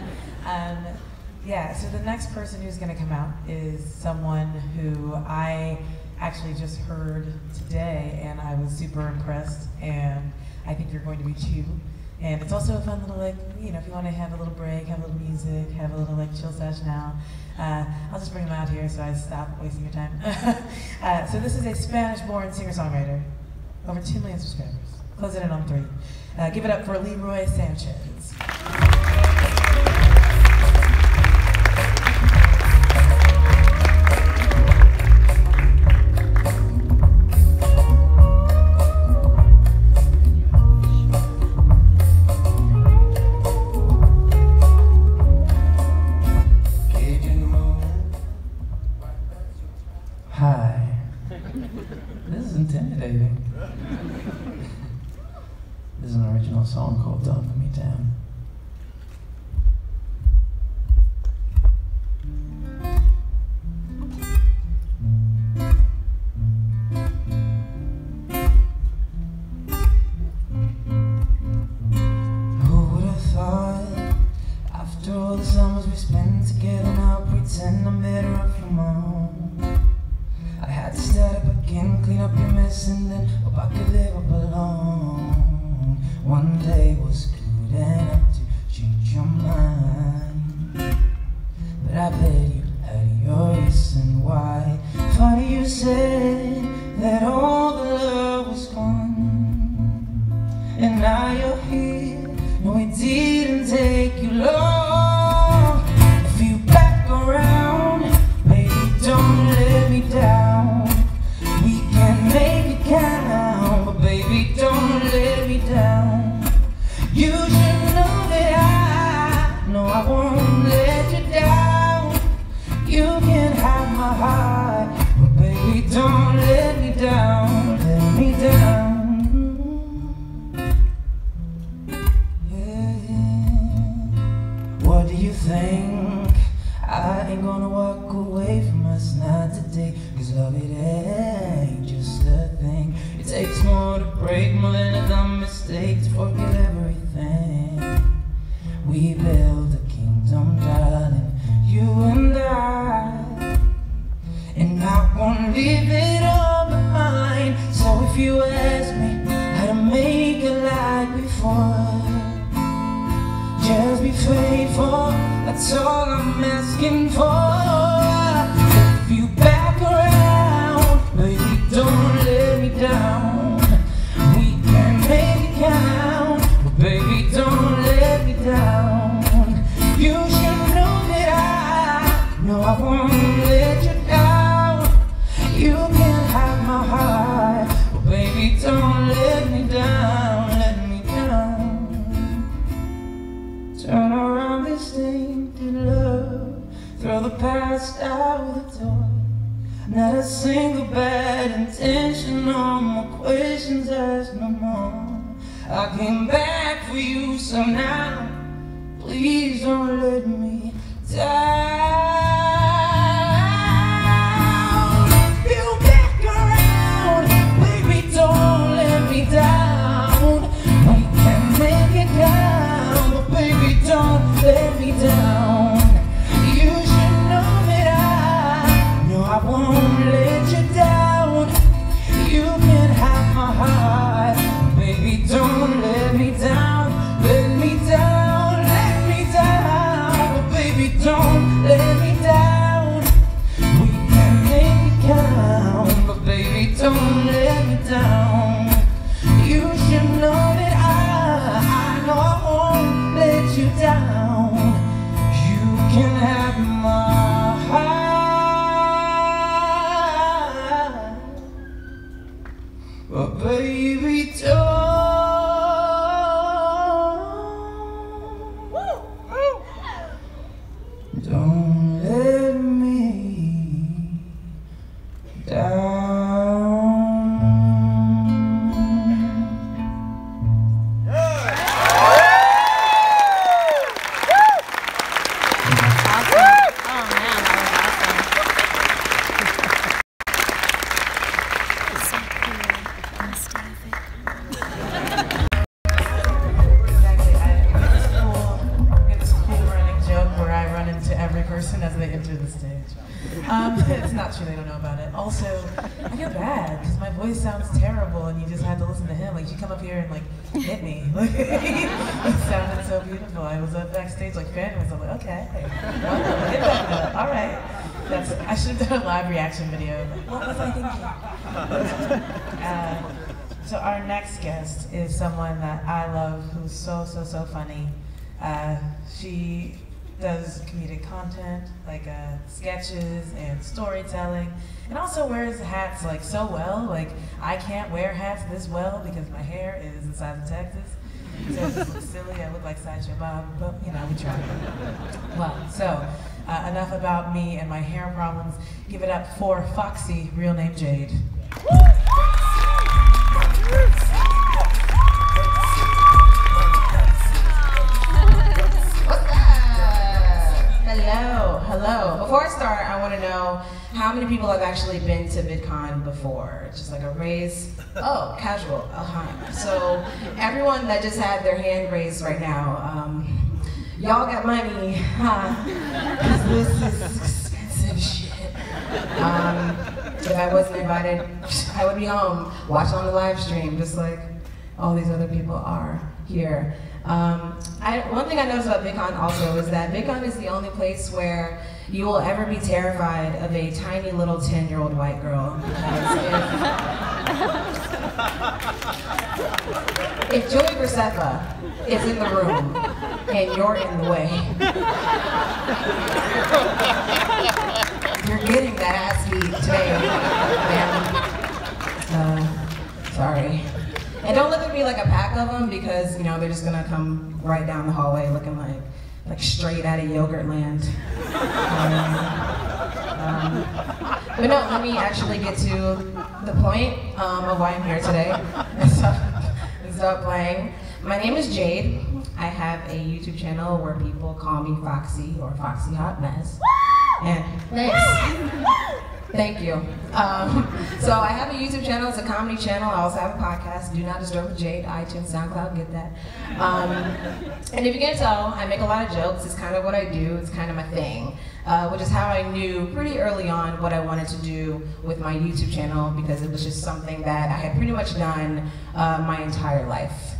Yeah, so the next person who's going to come out is someone who I actually just heard today, and I was super impressed, and I think you're going to be too. And it's also a fun little, like, you know, if you want to have a little break, have a little music, have a little, like, chill sesh now, I'll just bring them out here so I stop wasting your time. So this is a Spanish-born singer-songwriter, over 2 million subscribers. Close it in on 3. Give it up for Leroy Sanchez. Hi. This is intimidating. This is an original song called Don't Let Me Down. Who would have thought, after all the summers we spent together, now pretend I'm better off from home. I had to start up again, clean up your mess, and then hope I could live up alone. One day was good enough to change your mind, but I bet you had your reason why. Funny you said that all the love was gone, and now you're here. No, it didn't take you long. If you back around, baby, don't let me down. We can make it count, but baby, don't let me down. You should know that I won't let you down. You can have my heart, but baby, don't let me down. Let me down. What do you think? I ain't gonna walk away from us, not today. Cause love, it ain't just a thing. It takes more to break more than a dumb mistake to forget everything. We built a kingdom, darling, you and I. And I won't leave it all behind. So if you ask me how to make it like before, just be faithful, that's all I'm asking for. If you back around, baby, don't let me down. We can make it count, but baby, don't let me down. You should know that I won't let you down. You can have my heart, but baby, don't let me down, let me down. Turn around this tainted love, throw the past out the door. Not a single bad intention, no more questions asked, no more. I came back for you, so now please don't let me down. If you back around, baby, don't let me down. We can make it count, but baby, don't let me down. You should know that I won't let you down. You can have my heart, baby, don't let me down. Let me down, but baby, don't down. It's not true, they don't know about it. Also, I feel bad because my voice sounds terrible and you just had to listen to him. Like, you come up here and like hit me. Like, it sounded so beautiful. I was up backstage like fanning myself, like, okay, well, get back up. All right. I should have done a live reaction video. Like, what was I thinking? So our next guest is someone that I love who's so funny. She does comedic content, like sketches and storytelling, and also wears hats like so well. Like, I can't wear hats this well because my hair is the size of Texas. So it just looks silly. I look like Sideshow Bob, but you know, we try. Well, so enough about me and my hair problems. Give it up for Foxy, real name Jade. Hello. Before I start, I want to know how many people have actually been to VidCon before? Just like a raise. Oh, casual. So everyone that just had their hand raised right now, y'all got money, huh? This is expensive shit. If I wasn't invited, I would be home watching on the live stream, just like all these other people are here. One thing I noticed about VidCon also is that VidCon is the only place where you will ever be terrified of a tiny little 10-year-old white girl. If Joey Graceffa is in the room and you're in the way, you're getting that ass beat today, man. Sorry. And don't look at me like a pack of them because, you know, they're just gonna come right down the hallway looking like straight out of Yogurtland. But no, let me actually get to the point of why I'm here today. Stop playing. My name is Jade. I have a YouTube channel where people call me Foxy or Foxy Hot Mess. And thanks. Thank you. So I have a YouTube channel, it's a comedy channel. I also have a podcast, Do Not Disturb with Jade, iTunes, SoundCloud, get that. And if you can't tell, I make a lot of jokes. It's kind of what I do, it's kind of my thing. Which is how I knew pretty early on what I wanted to do with my YouTube channel because it was just something that I had pretty much done my entire life.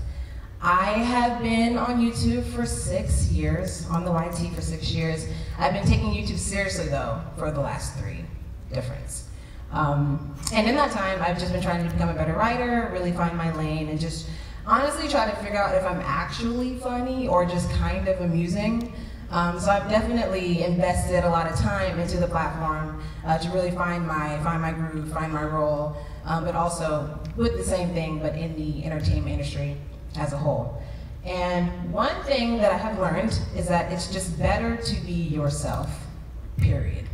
I have been on YouTube for 6 years, on the YT for 6 years. I've been taking YouTube seriously though for the last 3. Difference. And in that time, I've just been trying to become a better writer, really find my lane, and just honestly try to figure out if I'm actually funny or just kind of amusing. So I've definitely invested a lot of time into the platform to really find my groove, find my role, but also with the same thing, but in the entertainment industry as a whole. And one thing that I have learned is that it's just better to be yourself, period.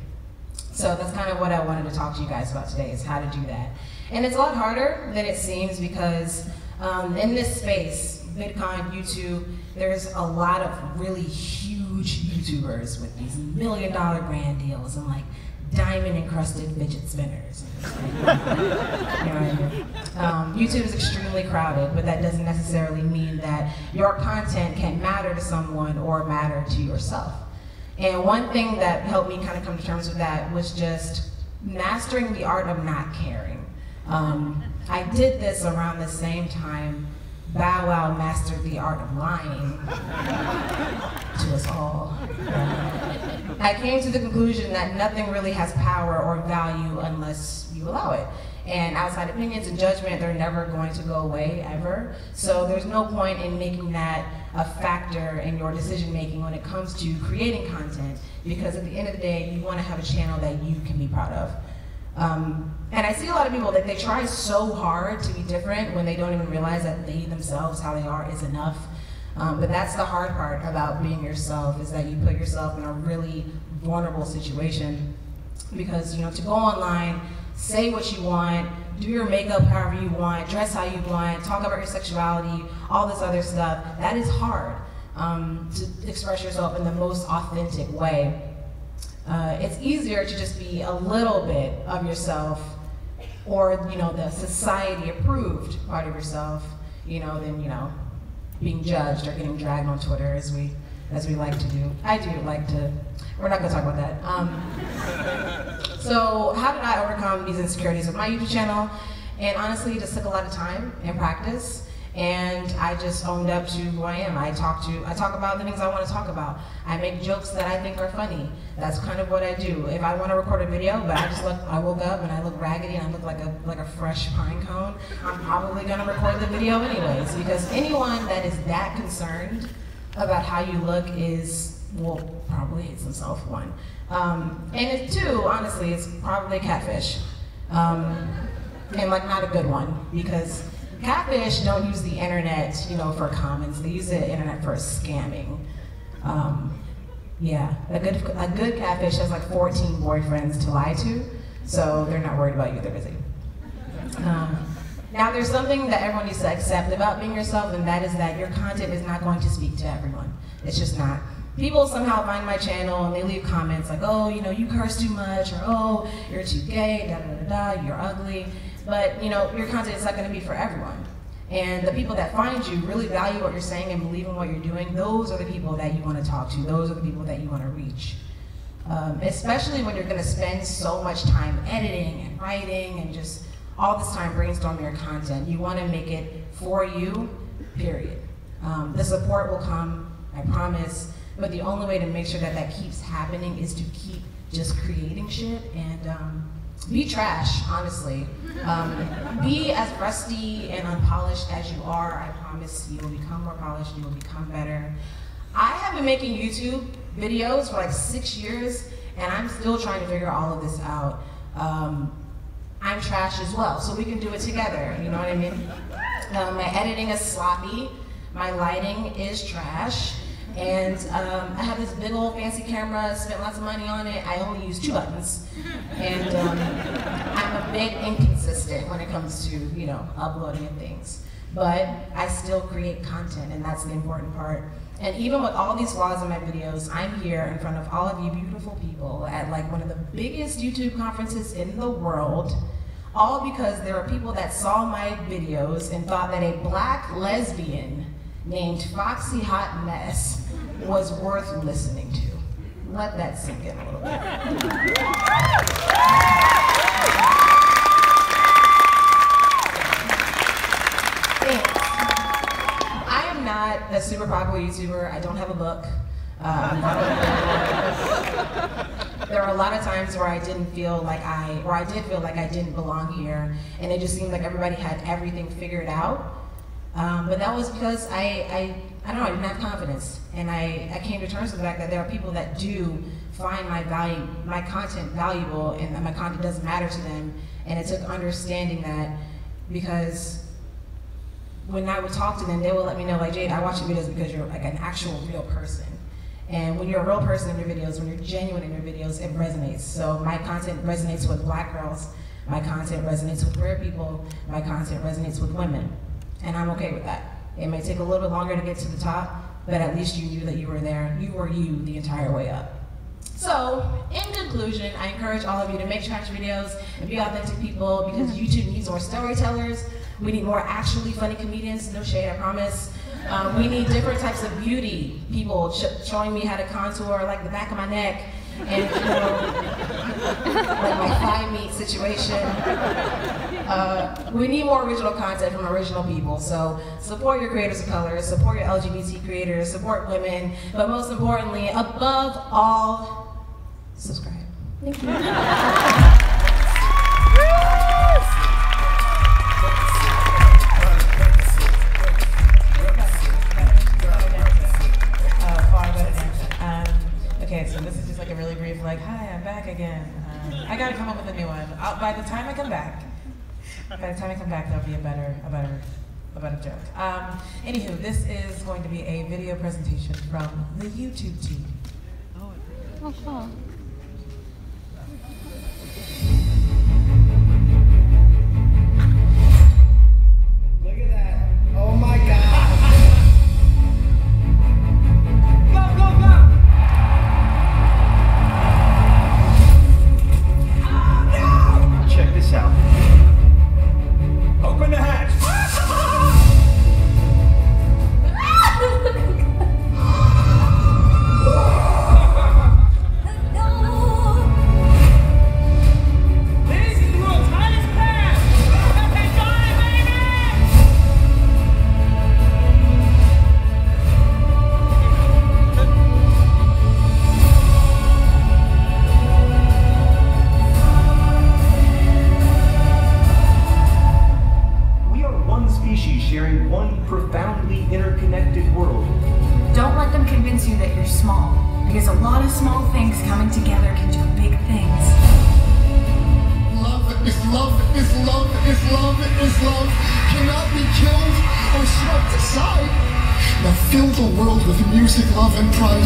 So that's kind of what I wanted to talk to you guys about today, is how to do that. And it's a lot harder than it seems because in this space, VidCon, YouTube, there's a lot of really huge YouTubers with these $1 million brand deals and like diamond encrusted fidget spinners. You know what I mean? YouTube is extremely crowded, but that doesn't necessarily mean that your content can matter to someone or matter to yourself. And one thing that helped me kind of come to terms with that was just mastering the art of not caring. I did this around the same time Bow Wow mastered the art of lying to us all. I came to the conclusion that nothing really has power or value unless you allow it. And outside opinions and judgment, they're never going to go away, ever. So there's no point in making that a factor in your decision making when it comes to creating content, because at the end of the day, you want to have a channel that you can be proud of. And I see a lot of people that they try so hard to be different when they don't even realize that they themselves, how they are, is enough. But that's the hard part about being yourself, is that you put yourself in a really vulnerable situation. Because, you know, to go online, say what you want, do your makeup however you want, dress how you want, talk about your sexuality, all this other stuff. That is hard to express yourself in the most authentic way. It's easier to just be a little bit of yourself, or the society approved part of yourself, than being judged or getting dragged on Twitter as we like to do. I do like to. We're not going to talk about that. So how did I overcome these insecurities with my YouTube channel? And honestly, it just took a lot of time and practice. And I just owned up to who I am. I talk about the things I want to talk about. I make jokes that I think are funny. That's kind of what I do. If I want to record a video, but I woke up and I look raggedy and I look like a fresh pine cone, I'm probably gonna record the video anyways, because anyone that is that concerned about how you look probably hates himself, one. And two, honestly, it's probably catfish. And not a good one, because catfish don't use the internet, for comments. They use the internet for scamming. Yeah, a good catfish has 14 boyfriends to lie to, so they're not worried about you, they're busy. Now there's something that everyone needs to accept about being yourself, and that is that your content is not going to speak to everyone. It's just not. People somehow find my channel and they leave comments like, oh, you curse too much, or oh, you're too gay, you're ugly. But your content is not going to be for everyone. And the people that find you really value what you're saying and believe in what you're doing. Those are the people that you want to talk to. Those are the people that you want to reach. Especially when you're going to spend so much time editing and writing and just all this time brainstorming your content. You want to make it for you, period. The support will come, I promise. But the only way to make sure that keeps happening is to keep just creating shit and be trash, honestly. Be as rusty and unpolished as you are. I promise you will become more polished, you will become better. I have been making YouTube videos for 6 years, and I'm still trying to figure all of this out. I'm trash as well, so we can do it together, you know what I mean? My editing is sloppy, my lighting is trash, and I have this big old fancy camera, spent lots of money on it. I only use 2 buttons. And I'm a bit inconsistent when it comes to, uploading and things. But I still create content, and that's the important part. And even with all these flaws in my videos, I'm here in front of all of you beautiful people at one of the biggest YouTube conferences in the world, all because there are people that saw my videos and thought that a black lesbian named Foxy Hot Mess was worth listening to. Let that sink in a little bit. Thanks. I am not a super popular YouTuber. I don't have a book. There are a lot of times where I did feel like I didn't belong here, and it just seemed like everybody had everything figured out. But that was because I don't know, I didn't have confidence. And I came to terms with the fact that there are people that do find my content valuable, and that my content doesn't matter to them. And it took understanding that, because when I would talk to them, they would let me know, Jade, I watch your videos because you're an actual real person. And when you're a real person in your videos, when you're genuine in your videos, it resonates. So my content resonates with black girls, my content resonates with queer people, my content resonates with women. And I'm okay with that. It may take a little bit longer to get to the top, but at least you knew that you were there. You were you the entire way up. So, in conclusion, I encourage all of you to make trash videos and be authentic people, because YouTube needs more storytellers. We need more actually funny comedians. No shade, I promise. We need different types of beauty people showing me how to contour the back of my neck and my thigh meat situation. We need more original content from original people. So support your creators of color, support your LGBT creators, support women, but most importantly, above all, subscribe. Thank you. Okay, so this is just a really brief, hi, I'm back again. I gotta come up with a new one. By the time I come back, there'll be a better joke. Anywho, this is going to be a video presentation from the YouTube team. Oh, cool. love is love is love is love, cannot be killed or swept aside. Now fill the world with music, love, and pride.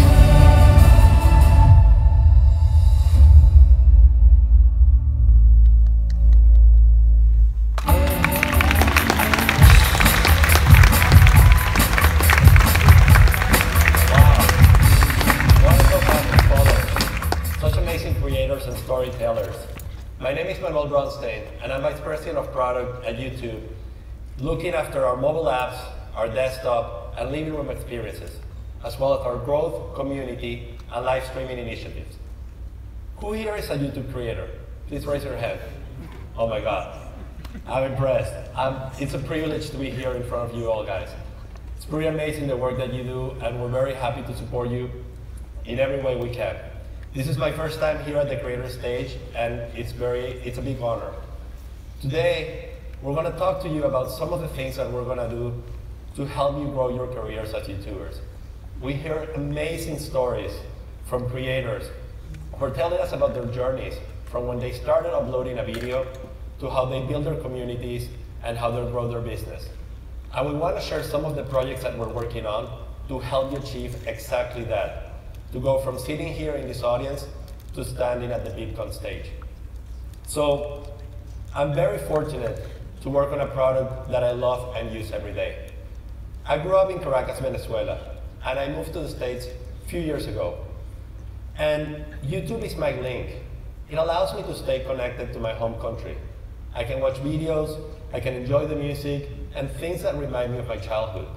And storytellers. My name is and I'm Vice President of Product at YouTube, looking after our mobile apps, our desktop, and living room experiences, as well as our growth, community, and live streaming initiatives. Who here is a YouTube creator? Please raise your hand. Oh my God, I'm impressed. It's a privilege to be here in front of you all, guys. It's pretty amazing the work that you do, and we're very happy to support you in every way we can. This is my first time here at the creator stage, and it's a big honor. Today, we're going to talk to you about some of the things that we're going to do to help you grow your careers as YouTubers. We hear amazing stories from creators who are telling us about their journeys, from when they started uploading a video to how they build their communities and how they grow their business. And we want to share some of the projects that we're working on to help you achieve exactly that. To go from sitting here in this audience to standing at the VidCon stage. So I'm very fortunate to work on a product that I love and use every day. I grew up in Caracas, Venezuela, and I moved to the States a few years ago. And YouTube is my link. It allows me to stay connected to my home country. I can watch videos, I can enjoy the music, and things that remind me of my childhood.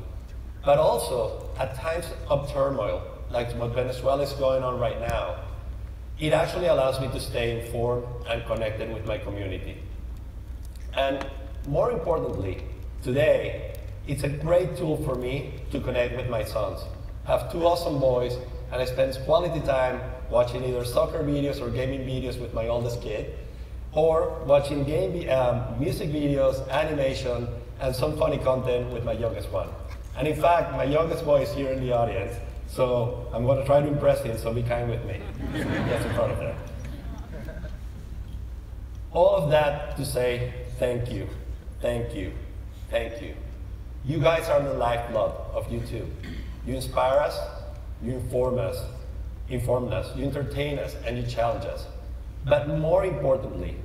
But also, at times of turmoil, like what Venezuela is going on right now, it actually allows me to stay informed and connected with my community. And more importantly, today, it's a great tool for me to connect with my sons. I have two awesome boys, and I spend quality time watching either soccer videos or gaming videos with my oldest kid, or watching music videos, animation, and some funny content with my youngest one. And in fact, my youngest boy is here in the audience, so I'm going to try to impress him, so be kind with me. Just in front of there. All of that to say thank you, thank you, thank you. You guys are the lifeblood of YouTube. You inspire us, you inform us, you entertain us, and you challenge us. But more importantly,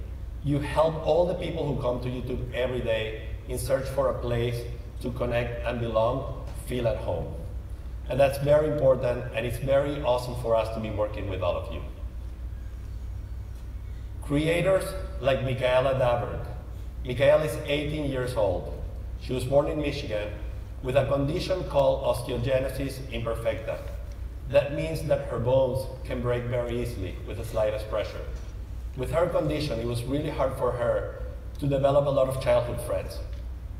you help all the people who come to YouTube every day in search for a place to connect and belong, feel at home. And that's very important, and it's very awesome for us to be working with all of you. Creators like Michaela Davert. Michaela is 18 years old. She was born in Michigan with a condition called osteogenesis imperfecta. That means that her bones can break very easily with the slightest pressure. With her condition, it was really hard for her to develop a lot of childhood friends.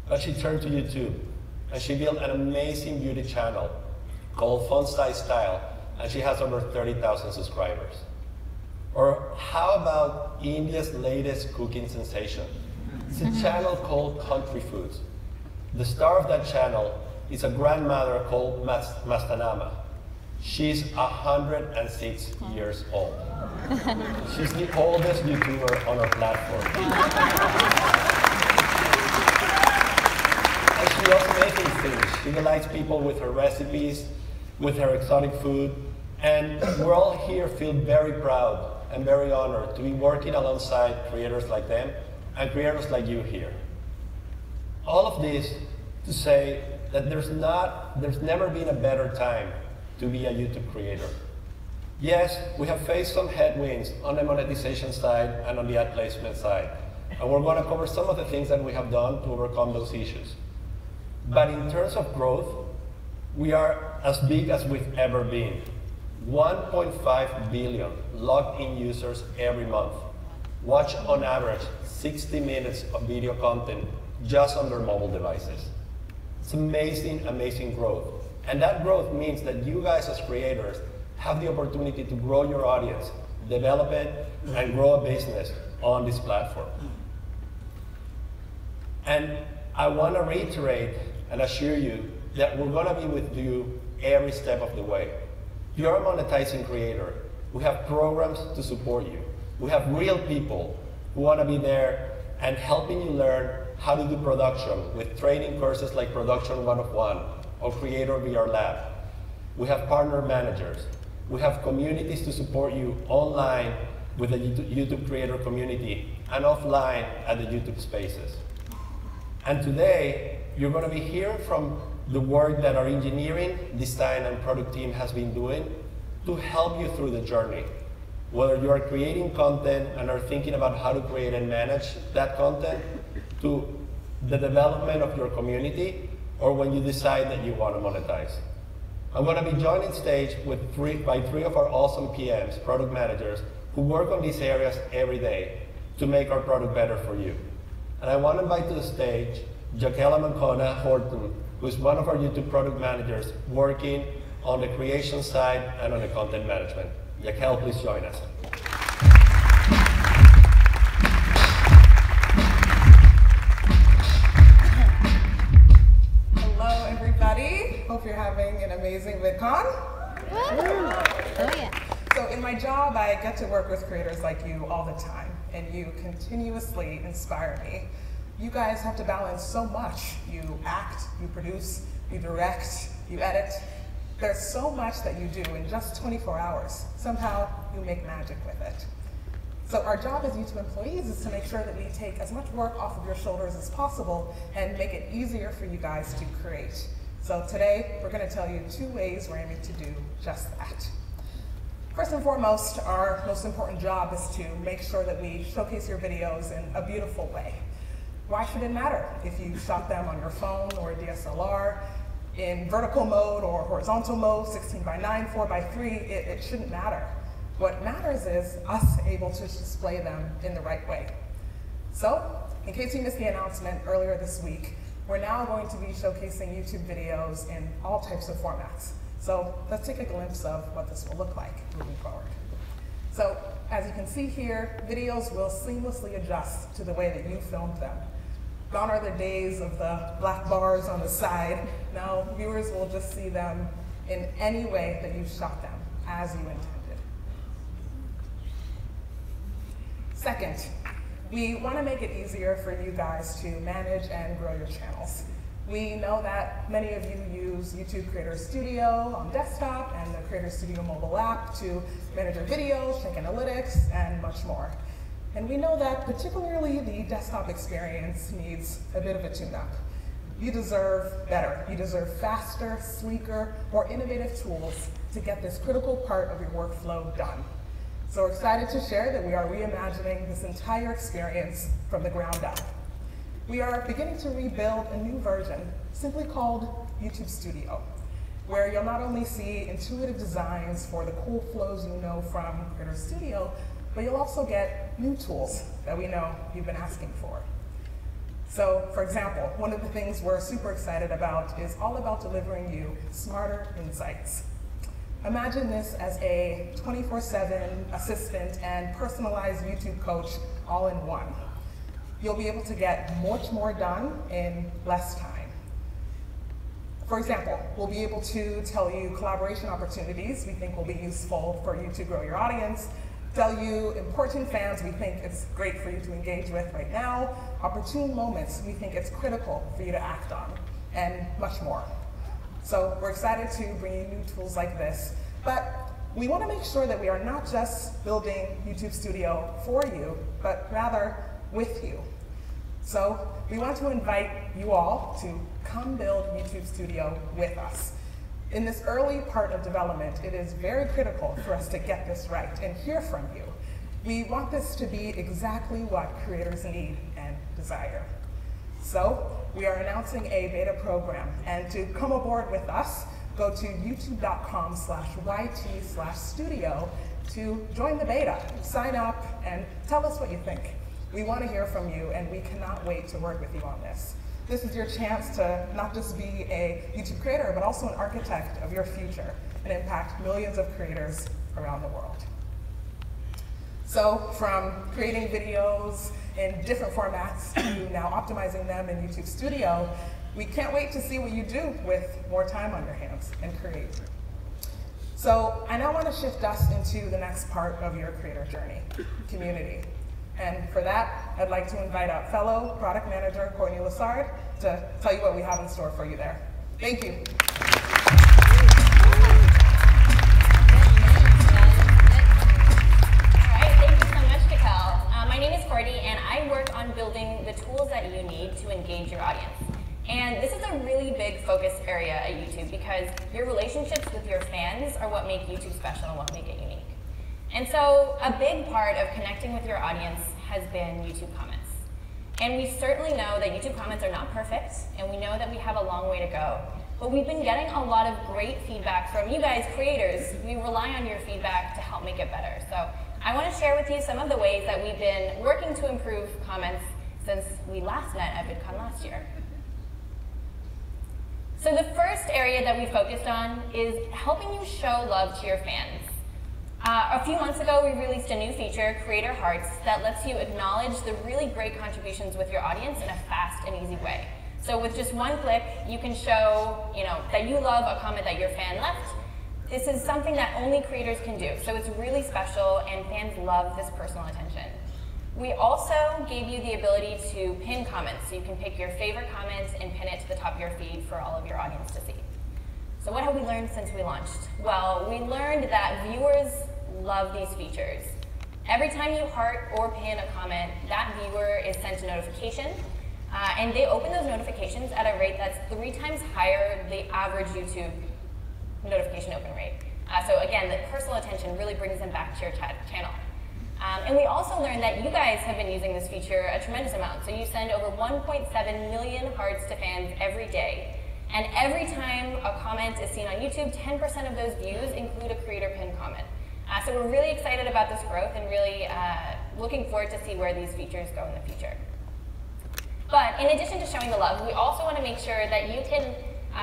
But she turned to YouTube, and she built an amazing beauty channel called Fun Size Style, and she has over 30,000 subscribers. Or how about India's latest cooking sensation? It's a channel called Country Foods. The star of that channel is a grandmother called Mastanama. She's 106 years old. She's the oldest YouTuber on our platform. And she loves making things. She delights people with her recipes, with her exotic food, and we're all here feel very proud and very honored to be working alongside creators like them and creators like you here. All of this to say that there's never been a better time to be a YouTube creator. Yes, we have faced some headwinds on the monetization side and on the ad placement side, and we're going to cover some of the things that we have done to overcome those issues. But in terms of growth, we are as big as we've ever been. 1.5 billion logged in users every month. Watch on average 60 minutes of video content just on their mobile devices. It's amazing, amazing growth. And that growth means that you guys as creators have the opportunity to grow your audience, develop it, and grow a business on this platform. And I want to reiterate and assure you that we're going to be with you every step of the way. You're a monetizing creator. We have programs to support you. We have real people who want to be there and helping you learn how to do production with training courses like Production 101 or Creator VR Lab. We have partner managers. We have communities to support you online with the YouTube creator community and offline at the YouTube Spaces. And today, you're going to be hearing from the work that our engineering, design, and product team has been doing to help you through the journey. Whether you are creating content and are thinking about how to create and manage that content, to the development of your community, or when you decide that you want to monetize. I'm going to be joined on stage by three of our awesome PMs, product managers, who work on these areas every day to make our product better for you. And I want to invite to the stage Jaquela Mancona Horton, who's one of our YouTube product managers working on the creation side and on the content management. Jaquel, please join us. Hello, everybody. Hope you're having an amazing VidCon. Oh, yeah. So in my job, I get to work with creators like you all the time, and you continuously inspire me. You guys have to balance so much. You act, you produce, you direct, you edit. There's so much that you do in just 24 hours. Somehow, you make magic with it. So our job as YouTube employees is to make sure that we take as much work off of your shoulders as possible and make it easier for you guys to create. So today, we're going to tell you 2 ways we're aiming to do just that. First and foremost, our most important job is to make sure that we showcase your videos in a beautiful way. Why should it matter if you shot them on your phone or a DSLR, in vertical mode or horizontal mode, 16:9, 4:3, it shouldn't matter. What matters is us able to display them in the right way. So, in case you missed the announcement earlier this week, we're now going to be showcasing YouTube videos in all types of formats. So let's take a glimpse of what this will look like moving forward. So as you can see here, videos will seamlessly adjust to the way that you filmed them. Gone are the days of the black bars on the side. Now viewers will just see them in any way that you shot them, as you intended. Second, we want to make it easier for you guys to manage and grow your channels. We know that many of you use YouTube Creator Studio on desktop and the Creator Studio mobile app to manage your videos, check analytics, and much more. And we know that particularly the desktop experience needs a bit of a tune-up. You deserve better. You deserve faster, sleeker, more innovative tools to get this critical part of your workflow done. So we're excited to share that we are reimagining this entire experience from the ground up. We are beginning to rebuild a new version, simply called YouTube Studio, where you'll not only see intuitive designs for the cool flows you know from Creator Studio, but you'll also get new tools that we know you've been asking for. So, for example, one of the things we're super excited about is all about delivering you smarter insights. Imagine this as a 24/7 assistant and personalized YouTube coach all in one. You'll be able to get much more done in less time. For example, we'll be able to tell you collaboration opportunities we think will be useful for you to grow your audience, tell you important fans we think it's great for you to engage with right now, opportune moments we think it's critical for you to act on, and much more. So we're excited to bring you new tools like this, but we want to make sure that we are not just building YouTube Studio for you, but rather with you. So we want to invite you all to come build YouTube Studio with us. In this early part of development, it is very critical for us to get this right and hear from you. We want this to be exactly what creators need and desire. So we are announcing a beta program, and to come aboard with us, go to youtube.com/YT/studio to join the beta, sign up, and tell us what you think. We want to hear from you, and we cannot wait to work with you on this. This is your chance to not just be a YouTube creator, but also an architect of your future and impact millions of creators around the world. So from creating videos in different formats to now optimizing them in YouTube Studio, we can't wait to see what you do with more time on your hands and create. So I now want to shift us into the next part of your creator journey, community. And for that, I'd like to invite out fellow product manager Courtney Lassard to tell you what we have in store for you there. Thank you. My name is Courtney, and I work on building the tools that you need to engage your audience. And this is a really big focus area at YouTube because your relationships with your fans are what make YouTube special and what make it unique. And so a big part of connecting with your audience has been YouTube comments. And we certainly know that YouTube comments are not perfect, and we know that we have a long way to go. But we've been getting a lot of great feedback from you guys, creators. We rely on your feedback to help make it better. So I want to share with you some of the ways that we've been working to improve comments since we last met at VidCon last year. So the first area that we focused on is helping you show love to your fans. A few months ago, we released a new feature, Creator Hearts, that lets you acknowledge the really great contributions with your audience in a fast and easy way. So with just one click, you can show that you love a comment that your fan left. This is something that only creators can do, so it's really special, and fans love this personal attention. We also gave you the ability to pin comments, so you can pick your favorite comments and pin it to the top of your feed for all of your audience to see. So what have we learned since we launched? Well, we learned that viewers love these features. Every time you heart or pin a comment, that viewer is sent a notification, and they open those notifications at a rate that's 3 times higher than the average YouTube notification open rate. So again, the personal attention really brings them back to your channel. And we also learned that you guys have been using this feature a tremendous amount. So you send over 1.7 million hearts to fans every day. And every time a comment is seen on YouTube, 10% of those views include a creator pin comment. So we're really excited about this growth and really looking forward to see where these features go in the future. But in addition to showing the love, we also want to make sure that you can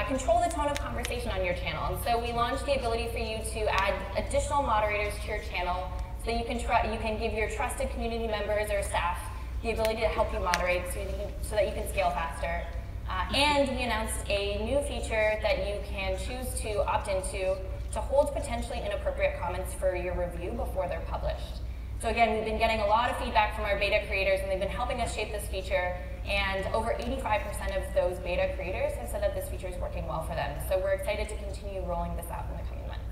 control the tone of conversation on your channel. And so we launched the ability for you to add additional moderators to your channel so that you can give your trusted community members or staff the ability to help you moderate so that you can scale faster. And we announced a new feature that you can choose to opt into to hold potentially inappropriate comments for your review before they're published. So again, we've been getting a lot of feedback from our beta creators, and they've been helping us shape this feature, and over 85% of those beta creators have said that this feature is working well for them. So we're excited to continue rolling this out in the coming months.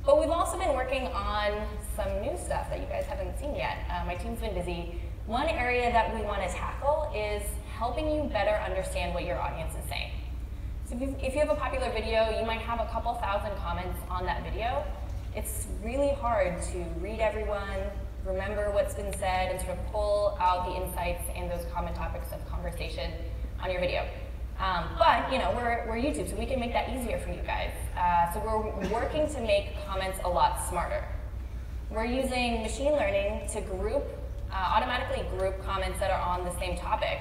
But we've also been working on some new stuff that you guys haven't seen yet. My team's been busy. One area that we want to tackle is helping you better understand what your audience is saying. So if you have a popular video, you might have a couple thousand comments on that video. It's really hard to read everyone, remember what's been said, and sort of pull out the insights and those common topics of conversation on your video. But we're YouTube, so we can make that easier for you guys. So we're working to make comments a lot smarter. We're using machine learning to automatically group comments that are on the same topic,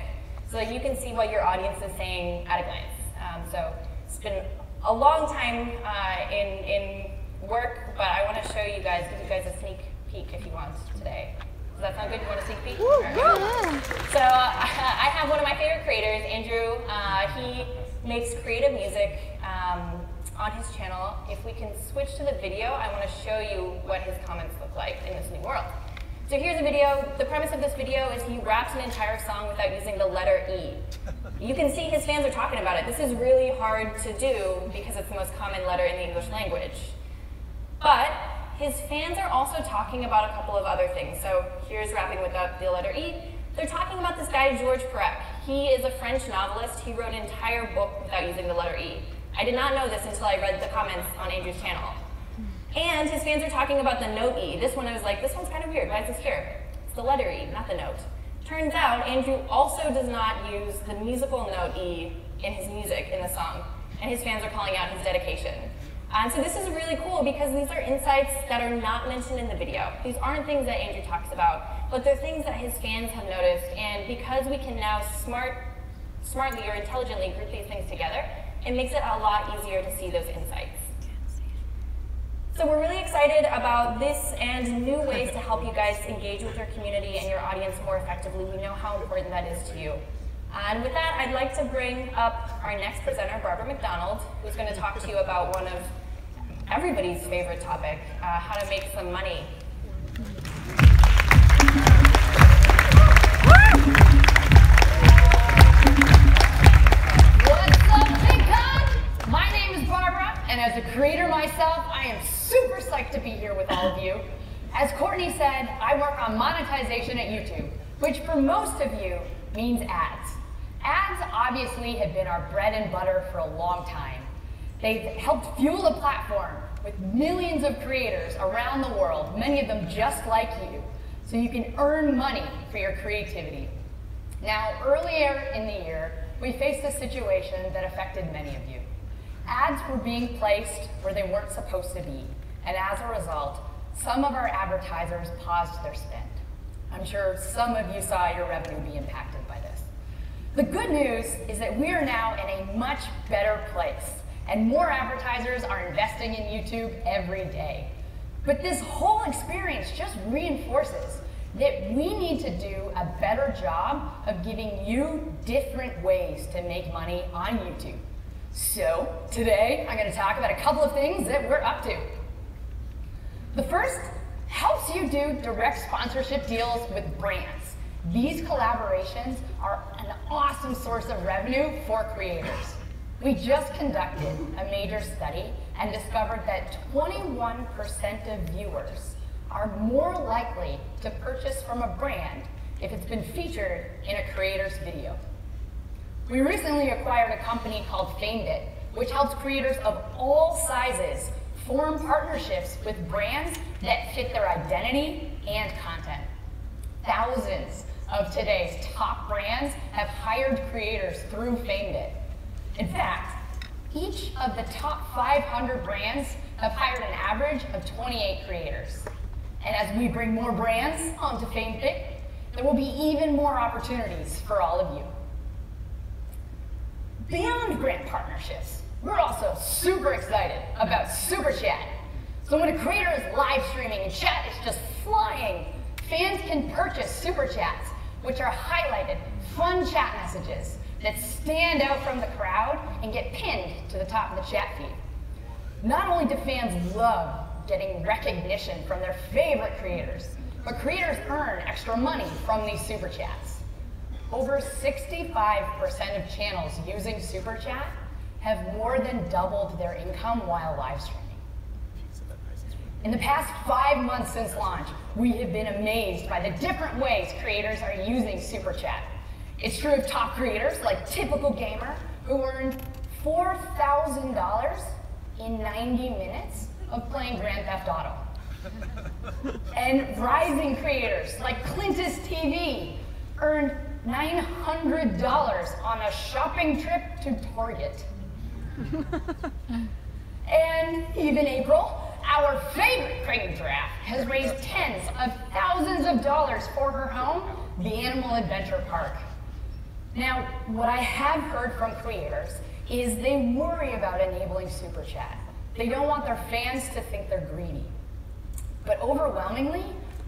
so that you can see what your audience is saying at a glance. So it's been a long time in work, but I want to show you guys, give you guys a sneak peek if you want today. Does that sound good? You want a sneak peek? Right. So I have one of my favorite creators, Andrew. He makes creative music on his channel. If we can switch to the video, I want to show you what his comments look like in this new world. So here's a video. The premise of this video is he raps an entire song without using the letter E. You can see his fans are talking about it. This is really hard to do because it's the most common letter in the English language. But his fans are also talking about a couple of other things. So here's rapping without the letter E. They're talking about this guy, Georges Perec. He is a French novelist. He wrote an entire book without using the letter E. I did not know this until I read the comments on Andrew's channel. And his fans are talking about the note E. This one I was like, this one's kind of weird. Why is this here? It's the letter E, not the note. Turns out, Andrew also does not use the musical note E in his music in the song. And his fans are calling out his dedication. And so this is really cool because these are insights that are not mentioned in the video. These aren't things that Andrew talks about, but they're things that his fans have noticed. And because we can now smartly or intelligently group these things together, it makes it a lot easier to see those insights. So we're really excited about this and new ways to help you guys engage with your community and your audience more effectively. We know how important that is to you. And with that, I'd like to bring up our next presenter, Barbara Mcdonald, who's going to talk to you about one of everybody's favorite topic, how to make some money. which for most of you means ads. Ads obviously have been our bread and butter for a long time. They've helped fuel the platform with millions of creators around the world, many of them just like you, so you can earn money for your creativity. Now, earlier in the year, we faced a situation that affected many of you. Ads were being placed where they weren't supposed to be, and as a result, some of our advertisers paused their spend. I'm sure some of you saw your revenue be impacted by this. The good news is that we are now in a much better place, and more advertisers are investing in YouTube every day. But this whole experience just reinforces that we need to do a better job of giving you different ways to make money on YouTube. So today, I'm going to talk about a couple of things that we're up to. The first helps you do direct sponsorship deals with brands. These collaborations are an awesome source of revenue for creators. We just conducted a major study and discovered that 21% of viewers are more likely to purchase from a brand if it's been featured in a creator's video. We recently acquired a company called FameIt, which helps creators of all sizes form partnerships with brands that fit their identity and content. Thousands of today's top brands have hired creators through FameIt. In fact, each of the top 500 brands have hired an average of 28 creators. And as we bring more brands onto FameIt, there will be even more opportunities for all of you. Beyond brand partnerships, we're also super excited about Super Chat. So when a creator is live streaming and chat is just flying, fans can purchase Super Chats, which are highlighted, fun chat messages that stand out from the crowd and get pinned to the top of the chat feed. Not only do fans love getting recognition from their favorite creators, but creators earn extra money from these Super Chats. Over 65% of channels using Super Chat have more than doubled their income while live streaming. In the past 5 months since launch, we have been amazed by the different ways creators are using Super Chat. It's true of top creators like Typical Gamer, who earned $4,000 in 90 minutes of playing Grand Theft Auto. And rising creators like Clintus TV earned $900 on a shopping trip to Target. And even April, our favorite cream giraffe has raised tens of thousands of dollars for her home, the Animal Adventure Park. Now, what I have heard from creators is they worry about enabling Super Chat. They don't want their fans to think they're greedy. But overwhelmingly,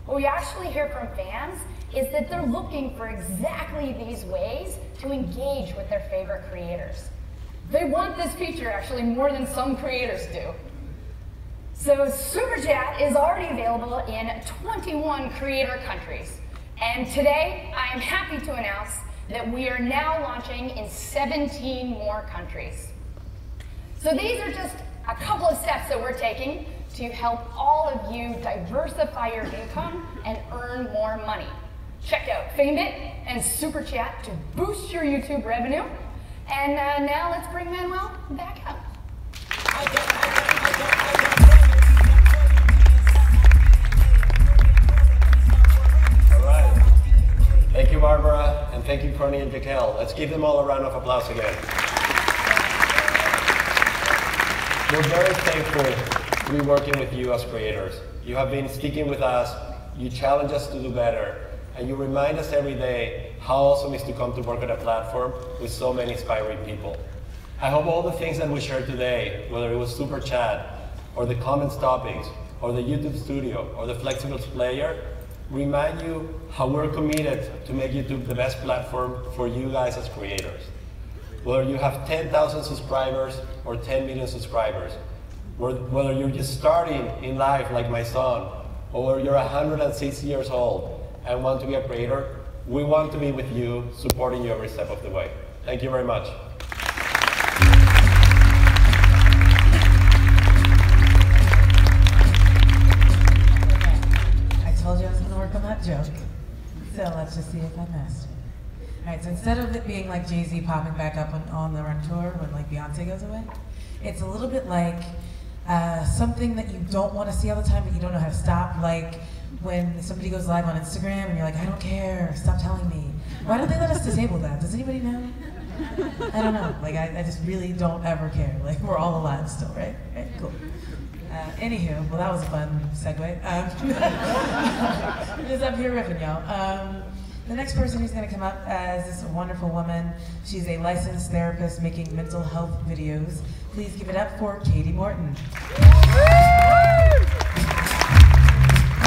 what we actually hear from fans is that they're looking for exactly these ways to engage with their favorite creators. They want this feature actually more than some creators do. So Super Chat is already available in 21 creator countries. And today, I am happy to announce that we are now launching in 17 more countries. So these are just a couple of steps that we're taking to help all of you diversify your income and earn more money. Check out FameIt and Super Chat to boost your YouTube revenue. And now let's bring Manuel back up. All right. Thank you, Barbara, and thank you, Connie and Jaquel. Let's give them all a round of applause again. We're very thankful to be working with you as creators. You have been sticking with us, you challenge us to do better, and you remind us every day how awesome it is to come to work at a platform with so many inspiring people. I hope all the things that we shared today, whether it was Super Chat, or the comments topics, or the YouTube Studio, or the Flexibles Player, remind you how we're committed to make YouTube the best platform for you guys as creators. Whether you have 10,000 subscribers or 10 million subscribers, whether you're just starting in life like my son, or whether you're 106 years old and want to be a creator, we want to be with you, supporting you every step of the way. Thank you very much. I told you I was going to work on that joke. So let's just see if I master it. All right, so instead of it being like Jay-Z popping back up on the run tour when like Beyonce goes away, it's a little bit like something that you don't want to see all the time, but you don't know how to stop. Like when somebody goes live on Instagram and you're like, I don't care, stop telling me. Why don't they let us disable that? Does anybody know? I don't know. Like I just really don't ever care. Like we're all alive still, right? Right? Cool. Anywho, well that was a fun segue. Just up here riffing, y'all. The next person who's going to come up is this wonderful woman. She's a licensed therapist making mental health videos. Please give it up for Kati Marton.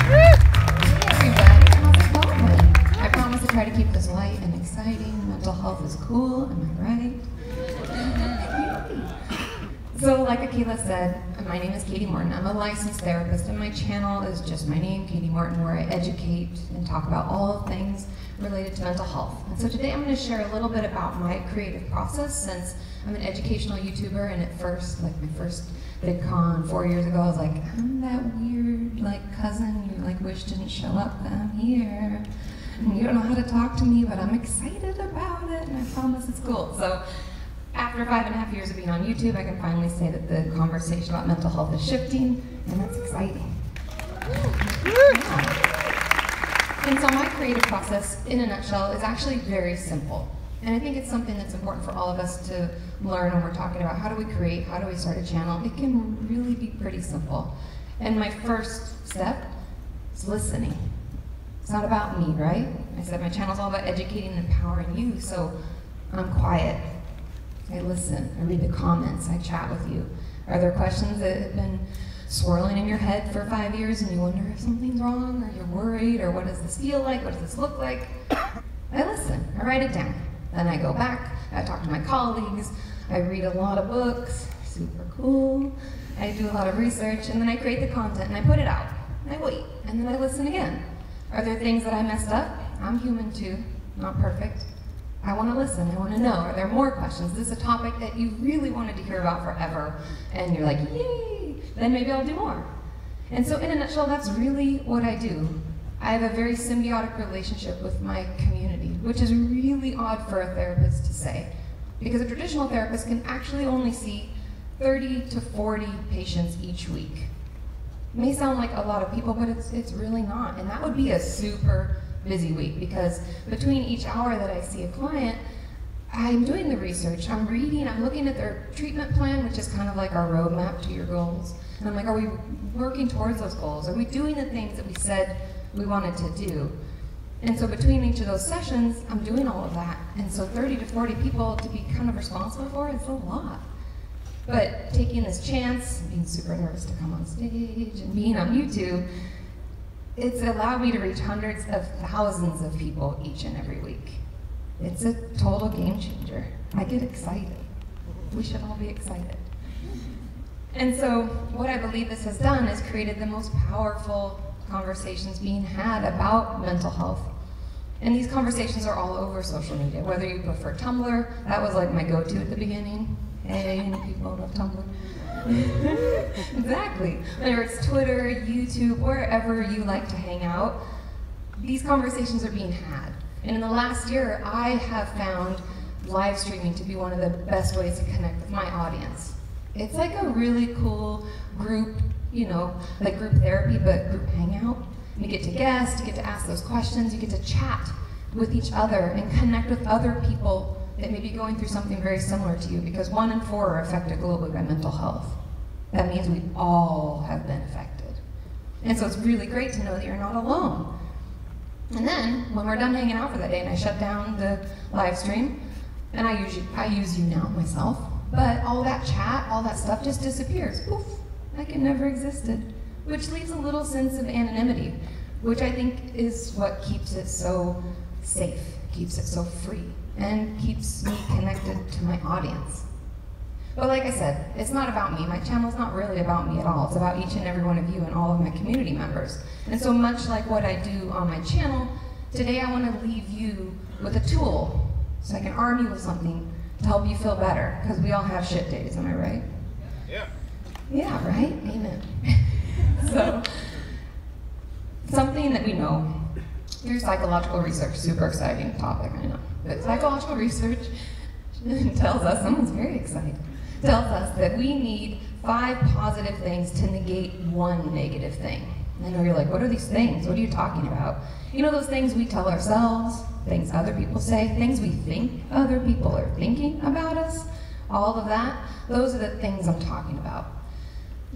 Hey everybody, how's it going? I promise to try to keep this light and exciting. Mental health is cool, am I right? So like Akila said, my name is Kati Marton. I'm a licensed therapist and my channel is just my name, Kati Marton, where I educate and talk about all things related to mental health. And so today I'm going to share a little bit about my creative process since I'm an educational YouTuber, and at first, like my first VidCon 4 years ago, I was like, I'm that weird like cousin you like wish didn't show up, but I'm here. And you don't know how to talk to me, but I'm excited about it and I promise it's cool. So after 5.5 years of being on YouTube, I can finally say that the conversation about mental health is shifting, and that's exciting. Yeah. And so my creative process, in a nutshell, is actually very simple. And I think it's something that's important for all of us to learn when we're talking about how do we create, how do we start a channel. It can really be pretty simple. And my first step is listening. It's not about me, right? I said my channel's all about educating and empowering you, so I'm quiet. I listen, I read the comments, I chat with you. Are there questions that have been swirling in your head for 5 years and you wonder if something's wrong, or you're worried, or what does this feel like, what does this look like? I listen, I write it down. Then I go back, I talk to my colleagues, I read a lot of books, super cool. I do a lot of research, and then I create the content and I put it out. And I wait, and then I listen again. Are there things that I messed up? I'm human too, not perfect. I want to listen, I want to know, are there more questions? This is a topic that you really wanted to hear about forever, and you're like, yay, then maybe I'll do more. And so in a nutshell, that's really what I do. I have a very symbiotic relationship with my community, which is really odd for a therapist to say, because a traditional therapist can actually only see 30 to 40 patients each week. It may sound like a lot of people, but it's really not, and that would be a super busy week, because between each hour that I see a client, I'm doing the research, I'm reading, I'm looking at their treatment plan, which is kind of like our roadmap to your goals. And I'm like, are we working towards those goals? Are we doing the things that we said we wanted to do? And so between each of those sessions, I'm doing all of that. And so 30 to 40 people to be kind of responsible for is a lot. But taking this chance, being super nervous to come on stage and being on YouTube, it's allowed me to reach hundreds of thousands of people each and every week. It's a total game changer. I get excited. We should all be excited. And so what I believe this has done is created the most powerful conversations being had about mental health. And these conversations are all over social media, whether you prefer Tumblr, that was like my go-to at the beginning. Hey, people love Tumblr. Exactly. Whether it's Twitter, YouTube, wherever you like to hang out, these conversations are being had. And in the last year, I have found live streaming to be one of the best ways to connect with my audience. It's like a really cool group, you know, like group therapy, but group hangout. You get to guest, you get to ask those questions, you get to chat with each other and connect with other people that may be going through something very similar to you, because 1 in 4 are affected globally by mental health. That means we all have been affected. And so it's really great to know that you're not alone. And then, when we're done hanging out for that day, and I shut down the live stream, and I use you now myself, but all that chat, all that stuff just disappears. Poof, like it never existed. Which leaves a little sense of anonymity, which I think is what keeps it so safe, keeps it so free, and keeps me connected to my audience. But like I said, it's not about me. My channel's not really about me at all. It's about each and every one of you and all of my community members. And so much like what I do on my channel, today I want to leave you with a tool so I can arm you with something to help you feel better, because we all have shit days, am I right? Yeah. Yeah, right? Amen. So, something that we know Through psychological research, super exciting topic, I know. But psychological research tells us, someone's very excited, tells us that we need 5 positive things to negate 1 negative thing. I know you're like, what are these things? What are you talking about? You know those things we tell ourselves, things other people say, things we think other people are thinking about us, all of that, those are the things I'm talking about.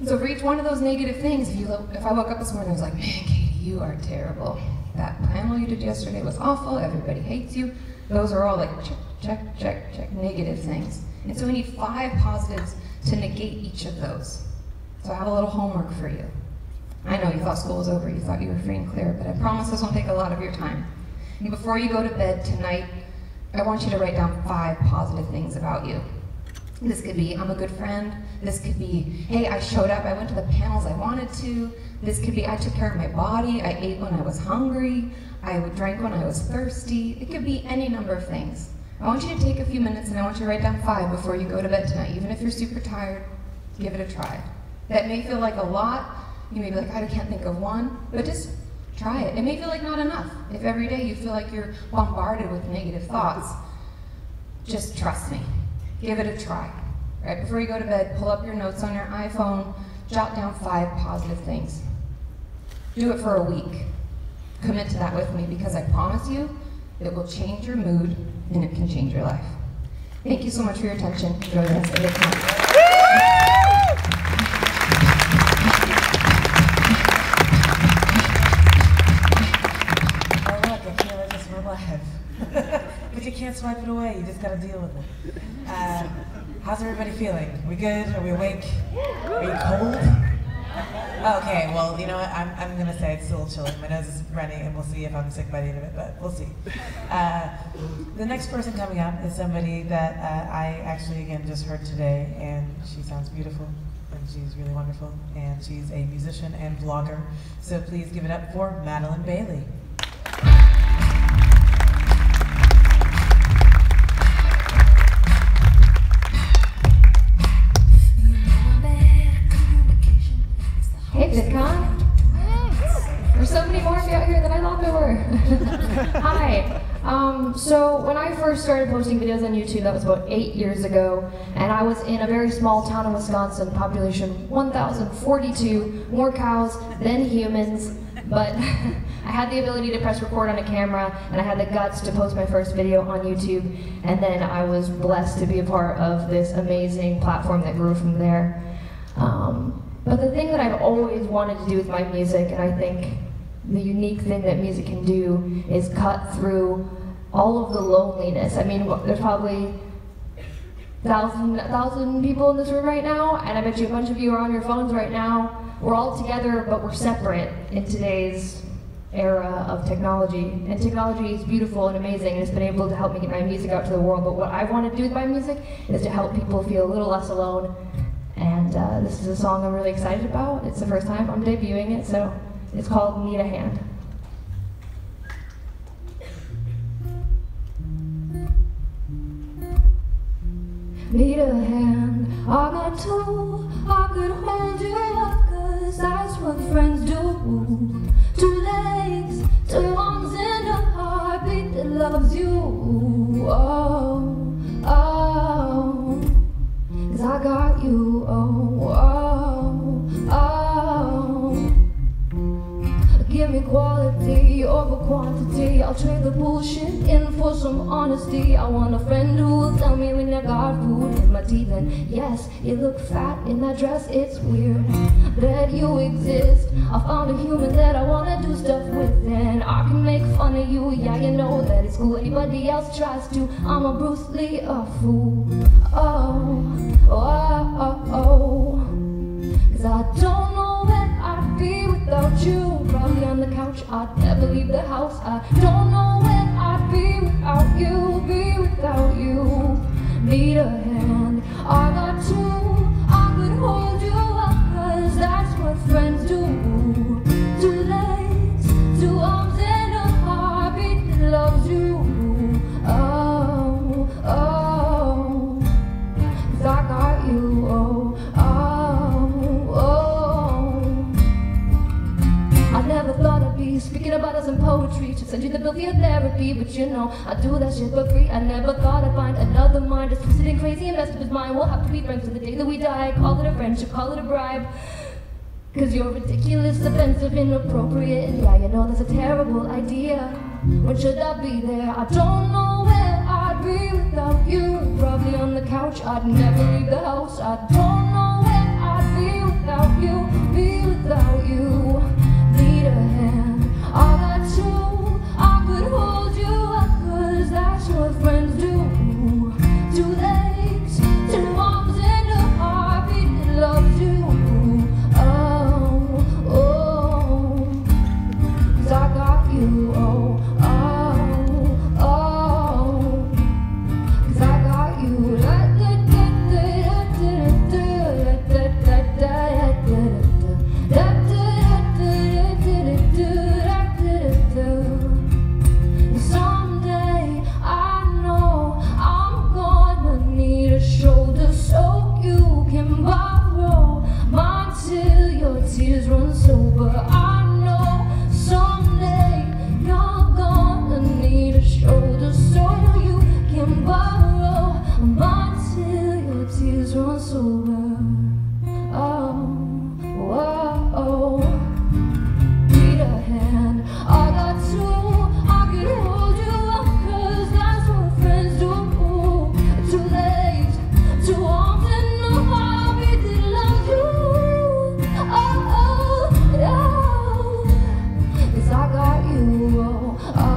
So for each one of those negative things, if I woke up this morning and was like, man, Katie, you are terrible. That panel you did yesterday was awful, everybody hates you. Those are all like check, check, check, check, negative things. And so we need 5 positives to negate each of those. So I have a little homework for you. I know you thought school was over, you thought you were free and clear, but I promise this won't take a lot of your time. And before you go to bed tonight, I want you to write down 5 positive things about you. This could be, I'm a good friend. This could be, hey, I showed up, I went to the panels I wanted to. This could be, I took care of my body, I ate when I was hungry, I drank when I was thirsty. It could be any number of things. I want you to take a few minutes and I want you to write down 5 before you go to bed tonight. Even if you're super tired, give it a try. That may feel like a lot. You may be like, I can't think of one, but just try it. It may feel like not enough. If every day you feel like you're bombarded with negative thoughts, just trust me. Give it a try. Right before you go to bed, pull up your notes on your iPhone, jot down 5 positive things. Do it for a week. Commit to that with me because I promise you, it will change your mood and it can change your life. Thank you so much for your attention. Enjoy the rest of the time. But you can't swipe it away, you just gotta deal with it. How's everybody feeling? We good? Are we awake? Are you cold? Okay, well, you know what? I'm gonna say it's still chilly. My nose is running, and we'll see if I'm sick by the end of it, but we'll see. The next person coming up is somebody that I actually, again, just heard today, and she sounds beautiful, and she's really wonderful, and she's a musician and vlogger. So please give it up for Madeline Bailey. Hey, VidCon. There's so many more of you out here than I thought there were. Hi. So when I first started posting videos on YouTube, that was about 8 years ago, and I was in a very small town in Wisconsin, population 1,042, more cows than humans, but I had the ability to press record on a camera, and I had the guts to post my first video on YouTube, and then I was blessed to be a part of this amazing platform that grew from there. But the thing that I've always wanted to do with my music, and I think the unique thing that music can do, is cut through all of the loneliness. I mean, there's probably 1,000 people in this room right now, and I bet you a bunch of you are on your phones right now. We're all together, but we're separate in today's era of technology. And technology is beautiful and amazing, and it's been able to help me get my music out to the world. But what I want to do with my music is to help people feel a little less alone. And this is a song I'm really excited about. It's the first time I'm debuting it, so it's called Need a Hand. Need a hand, I got two, I could hold you up, 'cause that's what friends do. 2 legs, 2 arms and a heartbeat that loves you. Oh, oh, 'cause I got you. Oh, oh, oh. Give me quality over quantity. I'll trade the bullshit in for some honesty. I want a friend who will tell me when I got food in my teeth. And yes, you look fat in that dress, it's weird that you exist. I found a human that I wanna do stuff with, and I can make fun of you. Yeah, you know that it's cool. Anybody else tries to, I'm a Bruce Lee, a fool. Oh, oh, oh, oh. 'Cause I don't know where I'd be without you. Probably on the couch, I'd never leave the house. I don't know where I'd be without you, Need a hand, I got two, I could hold you up, 'cause that's what friends do. 2 legs, 2 arms and a heartbeat that loves you. Oh, oh, 'cause I got you. Oh, oh, oh. I never thought I'd be speaking about us in poetry. Just a be, but you know, I do that shit for free. I never thought I'd find another mind that's twisted and crazy and messed up his mind. We'll have to be friends to the day that we die. Call it a friendship, call it a bribe. Cause you're ridiculous, offensive, inappropriate, and yeah, you know that's a terrible idea. When should I be there? I don't know where I'd be without you. Probably on the couch, I'd never leave the house. I don't know where I'd be without you, be without you. Need a hand, I got you, I could hold you up, cause that's what friends do. 2 legs, 2 arms and a heartbeat that loves you. Cause I got you, oh, oh, oh. Cause I got you. Someday I know I'm gonna need a shoulder so you can borrow mine till your tears run sober. I know someday you're gonna need a shoulder so you can borrow mine till your tears run sober. Oh, whoa, need a hand, I got two, I can hold you up, cause that's what friends do. 2 legs, 2 arms and a heartbeat that loves you. Oh, oh, oh. Cause I got you, oh, oh,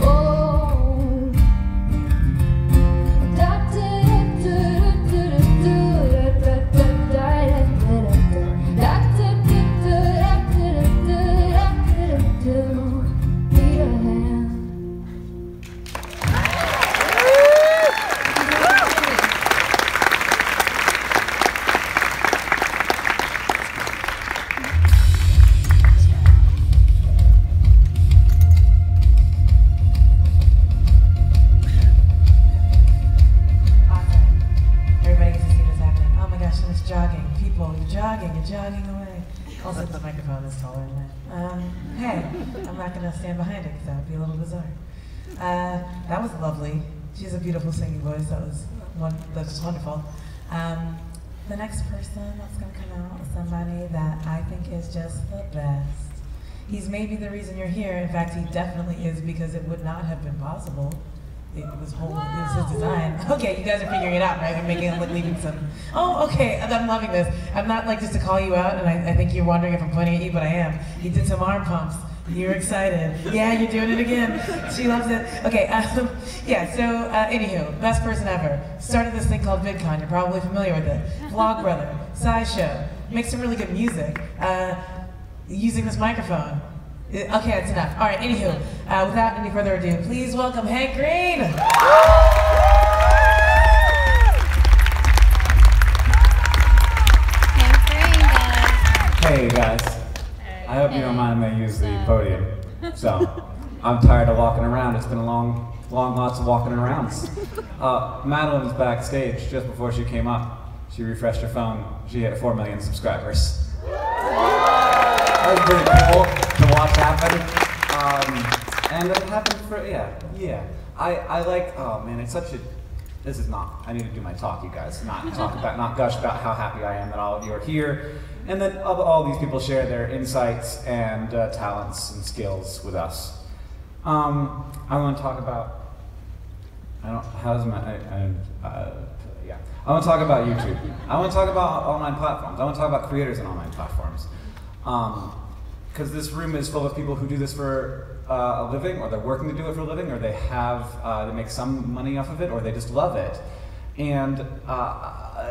oh. Da da da da da da da da da da. Need a hand. Everybody gets to see what's happening. Oh my gosh, and it's jogging. People, you're jogging away. Also, the microphone is taller than that. Hey, I'm not going to stand behind it because that would be a little bizarre. That was lovely. She has a beautiful singing voice. That was wonderful. The next person that's going to come out is somebody that I think is just the best. He's maybe the reason you're here. In fact, he definitely is, because it would not have been possible. It was his design. Okay, you guys are figuring it out, right? I'm making him leaving some. Oh, okay, I'm loving this. I'm not like just to call you out, and I think you're wondering if I'm pointing at you, but I am. He did some arm pumps. You're excited. Yeah, you're doing it again. She loves it. Okay, yeah, so anywho, best person ever. Started this thing called VidCon. You're probably familiar with it. Vlog brother, SciShow. Makes some really good music. Using this microphone. Okay, that's enough. All right, anywho, without any further ado, please welcome Hank Green. Hey guys, I hope you don't mind me use the podium. So, I'm tired of walking around. It's been a long lots of walking around. Madeline's backstage just before she came up. She refreshed her phone. She hit 4 million subscribers. That was pretty cool to watch happen. And it happened for, yeah. I like, oh man, it's such a, this is not, I need to do my talk, you guys. Not gush about how happy I am that all of you are here. And that all these people share their insights and talents and skills with us. I want to talk about, I want to talk about YouTube. I want to talk about online platforms. I want to talk about creators and online platforms. Because this room is full of people who do this for a living, or they're working to do it for a living, or they make some money off of it, or they just love it. And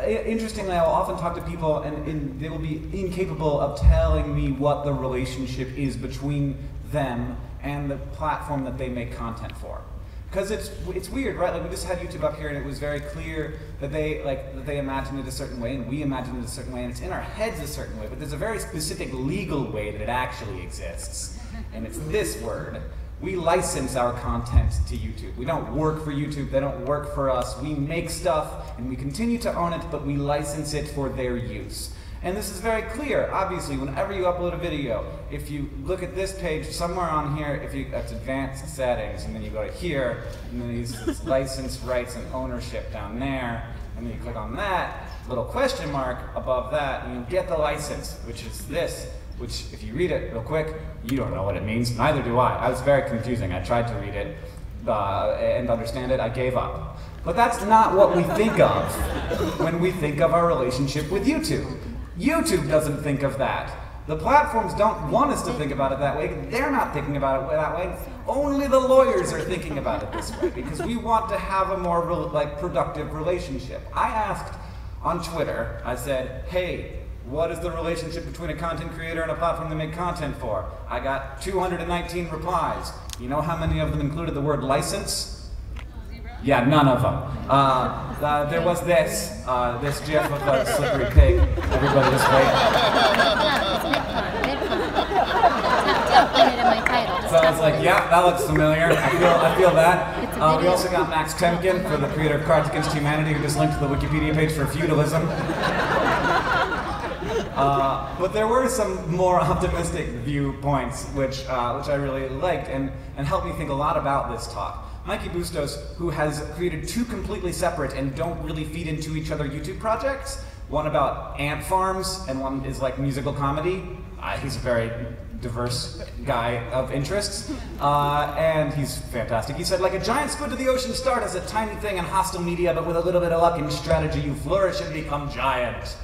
interestingly, I will often talk to people, and they will be incapable of telling me what the relationship is between them and the platform that they make content for. Because it's weird, right? Like, we just had YouTube up here, and it was very clear that they imagined it a certain way, and we imagined it a certain way, and it's in our heads a certain way, but there's a very specific legal way that it actually exists. And it's this word. We license our content to YouTube. We don't work for YouTube, they don't work for us. We make stuff, and we continue to own it, but we license it for their use. And this is very clear, obviously, whenever you upload a video. If you look at this page, somewhere on here, that's advanced settings, and then you go to here, and then these license, rights, and ownership down there, and then you click on that, little question mark above that, and you get the license, which is this, which if you read it real quick, you don't know what it means, neither do I. I was very confusing. I tried to read it and understand it, I gave up. But that's not what we think of when we think of our relationship with YouTube. YouTube doesn't think of that. The platforms don't want us to think about it that way. They're not thinking about it that way. Only the lawyers are thinking about it this way because we want to have a more productive relationship. I asked on Twitter, I said, hey, what is the relationship between a content creator and a platform they make content for? I got 219 replies. You know how many of them included the word license? Yeah, none of them. There was this gif of a slippery pig. Everybody just wait. So I was like, yeah, that looks familiar. I feel that. We also got Max Temkin for the creator of Cards Against Humanity, who just linked to the Wikipedia page for feudalism. But there were some more optimistic viewpoints, which I really liked and helped me think a lot about this talk. Mikey Bustos, who has created two completely separate and don't really feed into each other YouTube projects, one about ant farms and one is like musical comedy. He's a very diverse guy of interests, and he's fantastic. He said, like a giant squid to the ocean start as a tiny thing in hostile media, but with a little bit of luck and strategy, you flourish and become giant.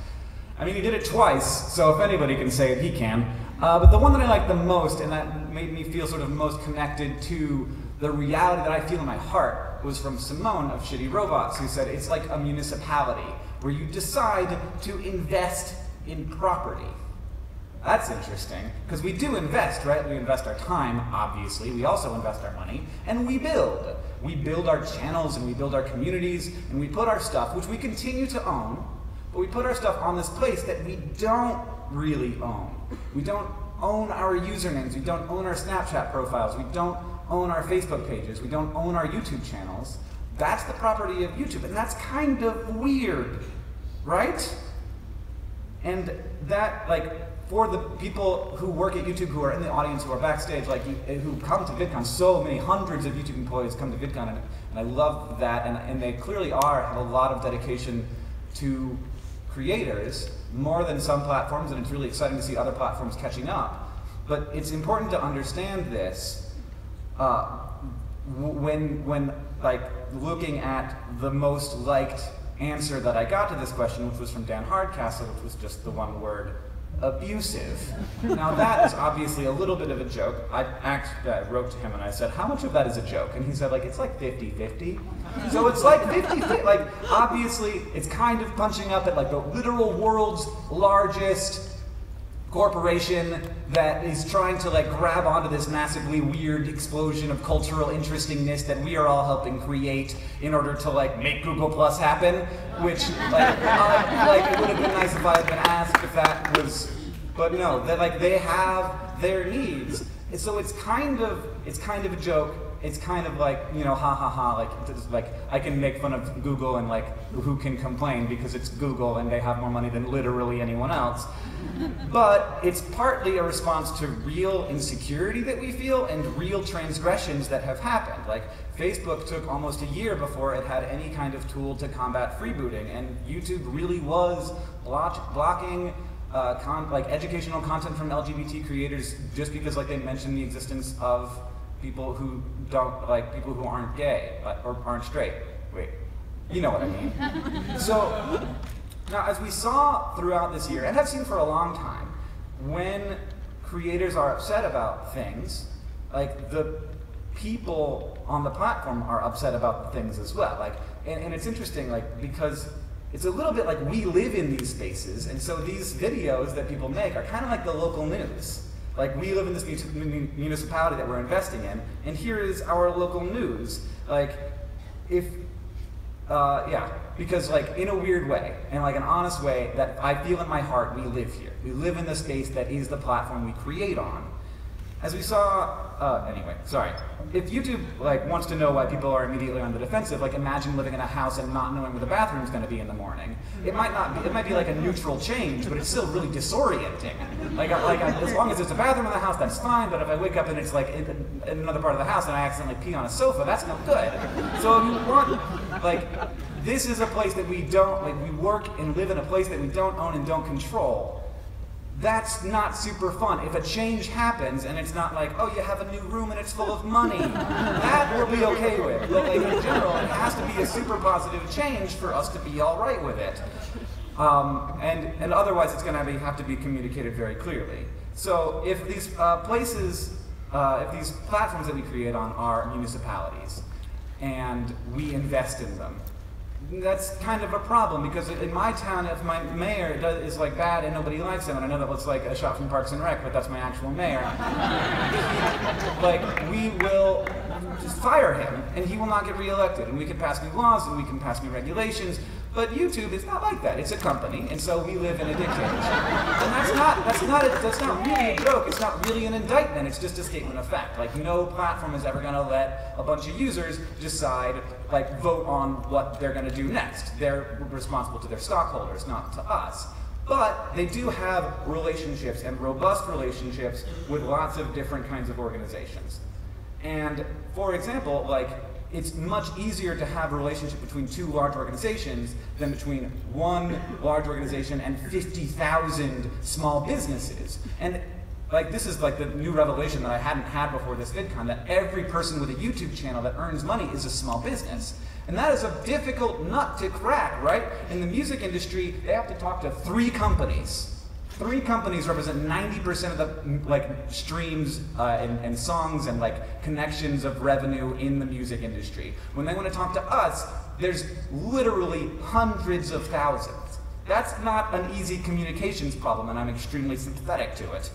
I mean, he did it twice, so if anybody can say it, he can. But the one that I liked the most, and that made me feel sort of most connected to the reality that I feel in my heart, was from Simone of Shitty Robots, who said, it's like a municipality, where you decide to invest in property. That's interesting, because we do invest, right? We invest our time, obviously. We also invest our money, and we build. We build our channels, and we build our communities, and we put our stuff, which we continue to own, but we put our stuff on this place that we don't really own. We don't own our usernames, we don't own our Snapchat profiles, we don't own our Facebook pages, we don't own our YouTube channels. That's the property of YouTube, and that's kind of weird, right? And that, like, for the people who work at YouTube, who are in the audience, who are backstage, like, who come to VidCon, so many hundreds of YouTube employees come to VidCon, and I love that, and they clearly have a lot of dedication to creators, more than some platforms, and it's really exciting to see other platforms catching up. But it's important to understand this when like looking at the most liked answer that I got to this question, which was from Dan Hardcastle, which was just the one word, abusive. Now that is obviously a little bit of a joke. I wrote to him and I said, how much of that is a joke? And he said, like, it's like 50-50. So it's like 50-50, like, obviously it's kind of punching up at like the literal world's largest corporation that is trying to like grab onto this massively weird explosion of cultural interestingness that we are all helping create in order to like make Google Plus happen, which like it would have been nice if I had been asked if that was, but no, that like they have their needs. And so it's kind of a joke. It's kind of like, you know, ha ha ha, like I can make fun of Google and like who can complain because it's Google and they have more money than literally anyone else. But it's partly a response to real insecurity that we feel and real transgressions that have happened. Like Facebook took almost a year before it had any kind of tool to combat freebooting, and YouTube really was blocking like educational content from LGBT creators just because like they mentioned the existence of people who don't, like people who aren't gay or aren't straight. Wait, you know what I mean. So now, as we saw throughout this year, and have seen for a long time, when creators are upset about things, like the people on the platform are upset about things as well. Like, and it's interesting, like, because it's a little bit like we live in these spaces, and so these videos that people make are kind of like the local news. Like, we live in this municipality that we're investing in, and here is our local news. Like, yeah, because like in a weird way, and like an honest way that I feel in my heart, we live here. We live in the space that is the platform we create on. As we saw, anyway, sorry. If YouTube wants to know why people are immediately on the defensive, imagine living in a house and not knowing where the bathroom's going to be in the morning. It might not be. It might be like a neutral change, but it's still really disorienting. As long as there's a bathroom in the house, that's fine. But if I wake up and it's in another part of the house and I accidentally pee on a sofa, that's no good. So if you want, this is a place that we don't we work and live in a place that we don't own and don't control. That's not super fun. If a change happens and it's not oh, you have a new room and it's full of money, that we'll be okay with. But in general, it has to be a super positive change for us to be all right with it. And otherwise, it's going to have to be communicated very clearly. So if these if these platforms that we create on are municipalities, and we invest in them, that's kind of a problem, because in my town, if my mayor is bad and nobody likes him, and I know that looks like a shot from Parks and Rec, but that's my actual mayor, we will just fire him, and he will not get reelected, and we can pass new laws, and we can pass new regulations. But YouTube is not like that. It's a company, and so we live in a dictatorship. And that's not really a joke. It's not really an indictment. It's just a statement of fact. No platform is ever going to let a bunch of users decide, vote on what they're going to do next. They're responsible to their stockholders, not to us. But they do have relationships, and robust relationships, with lots of different kinds of organizations. And for example, it's much easier to have a relationship between two large organizations than between one large organization and 50,000 small businesses. And this is the new revelation that I hadn't had before this VidCon, that every person with a YouTube channel that earns money is a small business. And that is a difficult nut to crack, right? In the music industry, they have to talk to 3 companies. 3 companies represent 90% of the streams and songs and connections of revenue in the music industry. When they want to talk to us, there's literally hundreds of thousands. That's not an easy communications problem, and I'm extremely sympathetic to it.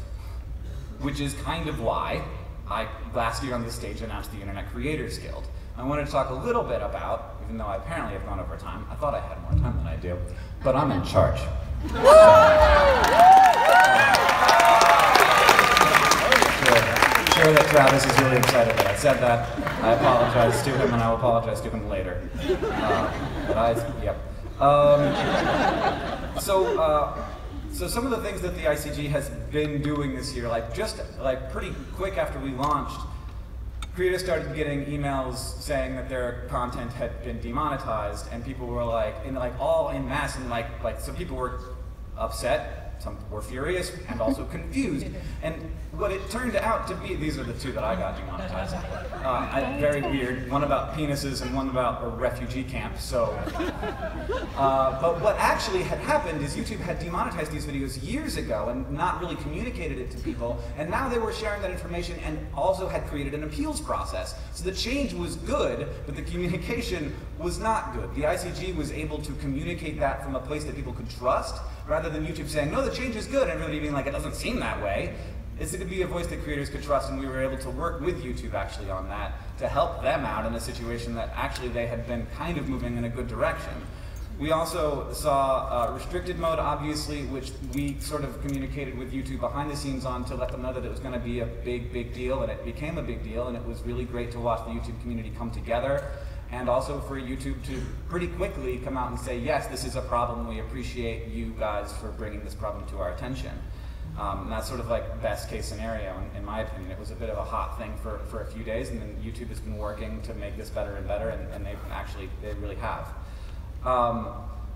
Which is kind of why I last year on this stage announced the Internet Creators Guild. I wanted to talk a little bit about, even though I apparently have gone over time, I thought I had more time than I do, but I'm in charge. Sure that Travis is really excited that I said that. I apologize to him, and I will apologize to him later. So some of the things that the ICG has been doing this year, pretty quick after we launched, creators started getting emails saying that their content had been demonetized, and people were all en masse, and some people were upset, some were furious, and also confused. And what it turned out to be, these are the 2 that I got demonetized. Very weird, one about penises and one about a refugee camp, so. But what actually had happened is YouTube had demonetized these videos years ago and not really communicated it to people, and now they were sharing that information and also had created an appeals process. So the change was good, but the communication was not good. The ICG was able to communicate that from a place that people could trust, rather than YouTube saying, no, the change is good, and everybody being it doesn't seem that way. It's going to be a voice that creators could trust, and we were able to work with YouTube actually on that to help them out in a situation that actually they had been kind of moving in a good direction. We also saw restricted mode, obviously, which we sort of communicated with YouTube behind the scenes on to let them know that it was going to be a big, big deal, and it became a big deal, and it was really great to watch the YouTube community come together. And also for YouTube to pretty quickly come out and say, yes, this is a problem, we appreciate you guys for bringing this problem to our attention. And that's sort of best case scenario, in my opinion. It was a bit of a hot thing for a few days, and then YouTube has been working to make this better and better, and they really have.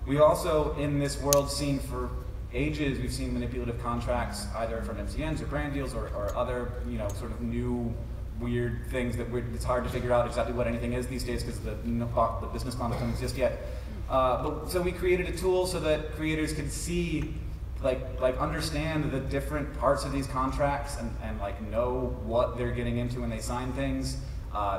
We also, in this world, seen for ages, we've seen manipulative contracts, either from MCNs or brand deals or other, sort of new weird things that it's hard to figure out exactly what anything is these days because the business model doesn't exist yet. So we created a tool so that creators could see, understand the different parts of these contracts and know what they're getting into when they sign things.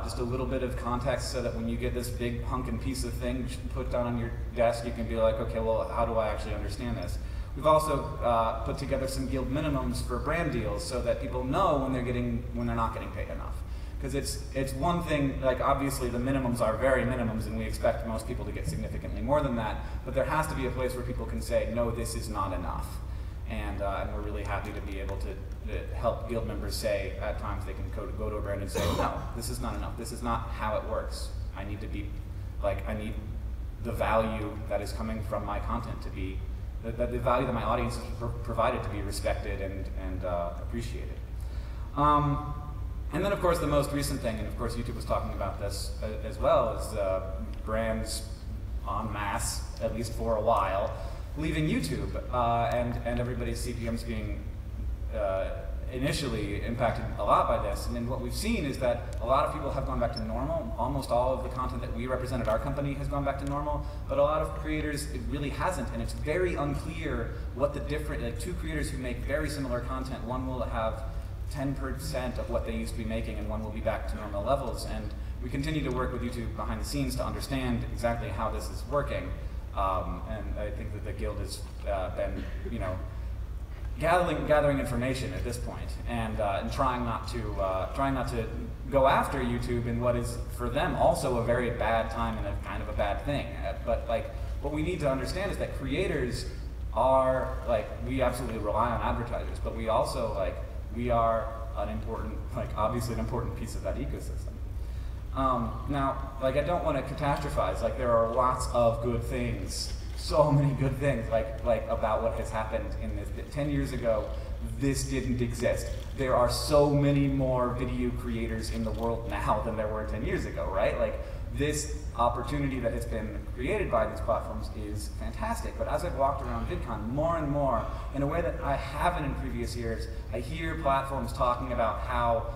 Just a little bit of context so that when you get this big hunkin' piece of thing put down on your desk, you can be okay, well, how do I actually understand this? We've also put together some guild minimums for brand deals so that people know when they're not getting paid enough. Because it's one thing, obviously the minimums are very minimums, and we expect most people to get significantly more than that, but there has to be a place where people can say, no, this is not enough. And we're really happy to be able to help Guild members say, at times they can go to a brand and say, no, this is not enough. This is not how it works. I need to be, I need the value that is coming from my content to be, the value that my audience has provided to be respected and appreciated. And then, of course, the most recent thing, and of course YouTube was talking about this as well, is brands en masse, at least for a while, leaving YouTube, and everybody's CPMs being initially impacted a lot by this. And then what we've seen is that a lot of people have gone back to normal. Almost all of the content that we represent at our company has gone back to normal, but a lot of creators, it really hasn't, and it's very unclear what the different, like two creators who make very similar content, one will have 10% of what they used to be making, and one will be back to normal levels. And we continue to work with YouTube behind the scenes to understand exactly how this is working. And I think that the Guild has been, gathering information at this point, and trying not to go after YouTube in what is for them also a very bad time and a kind of a bad thing. But what we need to understand is that creators are we absolutely rely on advertisers, but we also we are an important, obviously an important piece of that ecosystem. Now, I don't want to catastrophize. There are lots of good things, so many good things, about what has happened in this. 10 years ago, this didn't exist. There are so many more video creators in the world now than there were 10 years ago, right? This opportunity that has been created by these platforms is fantastic. But as I've walked around VidCon, more and more, in a way that I haven't in previous years, I hear platforms talking about how,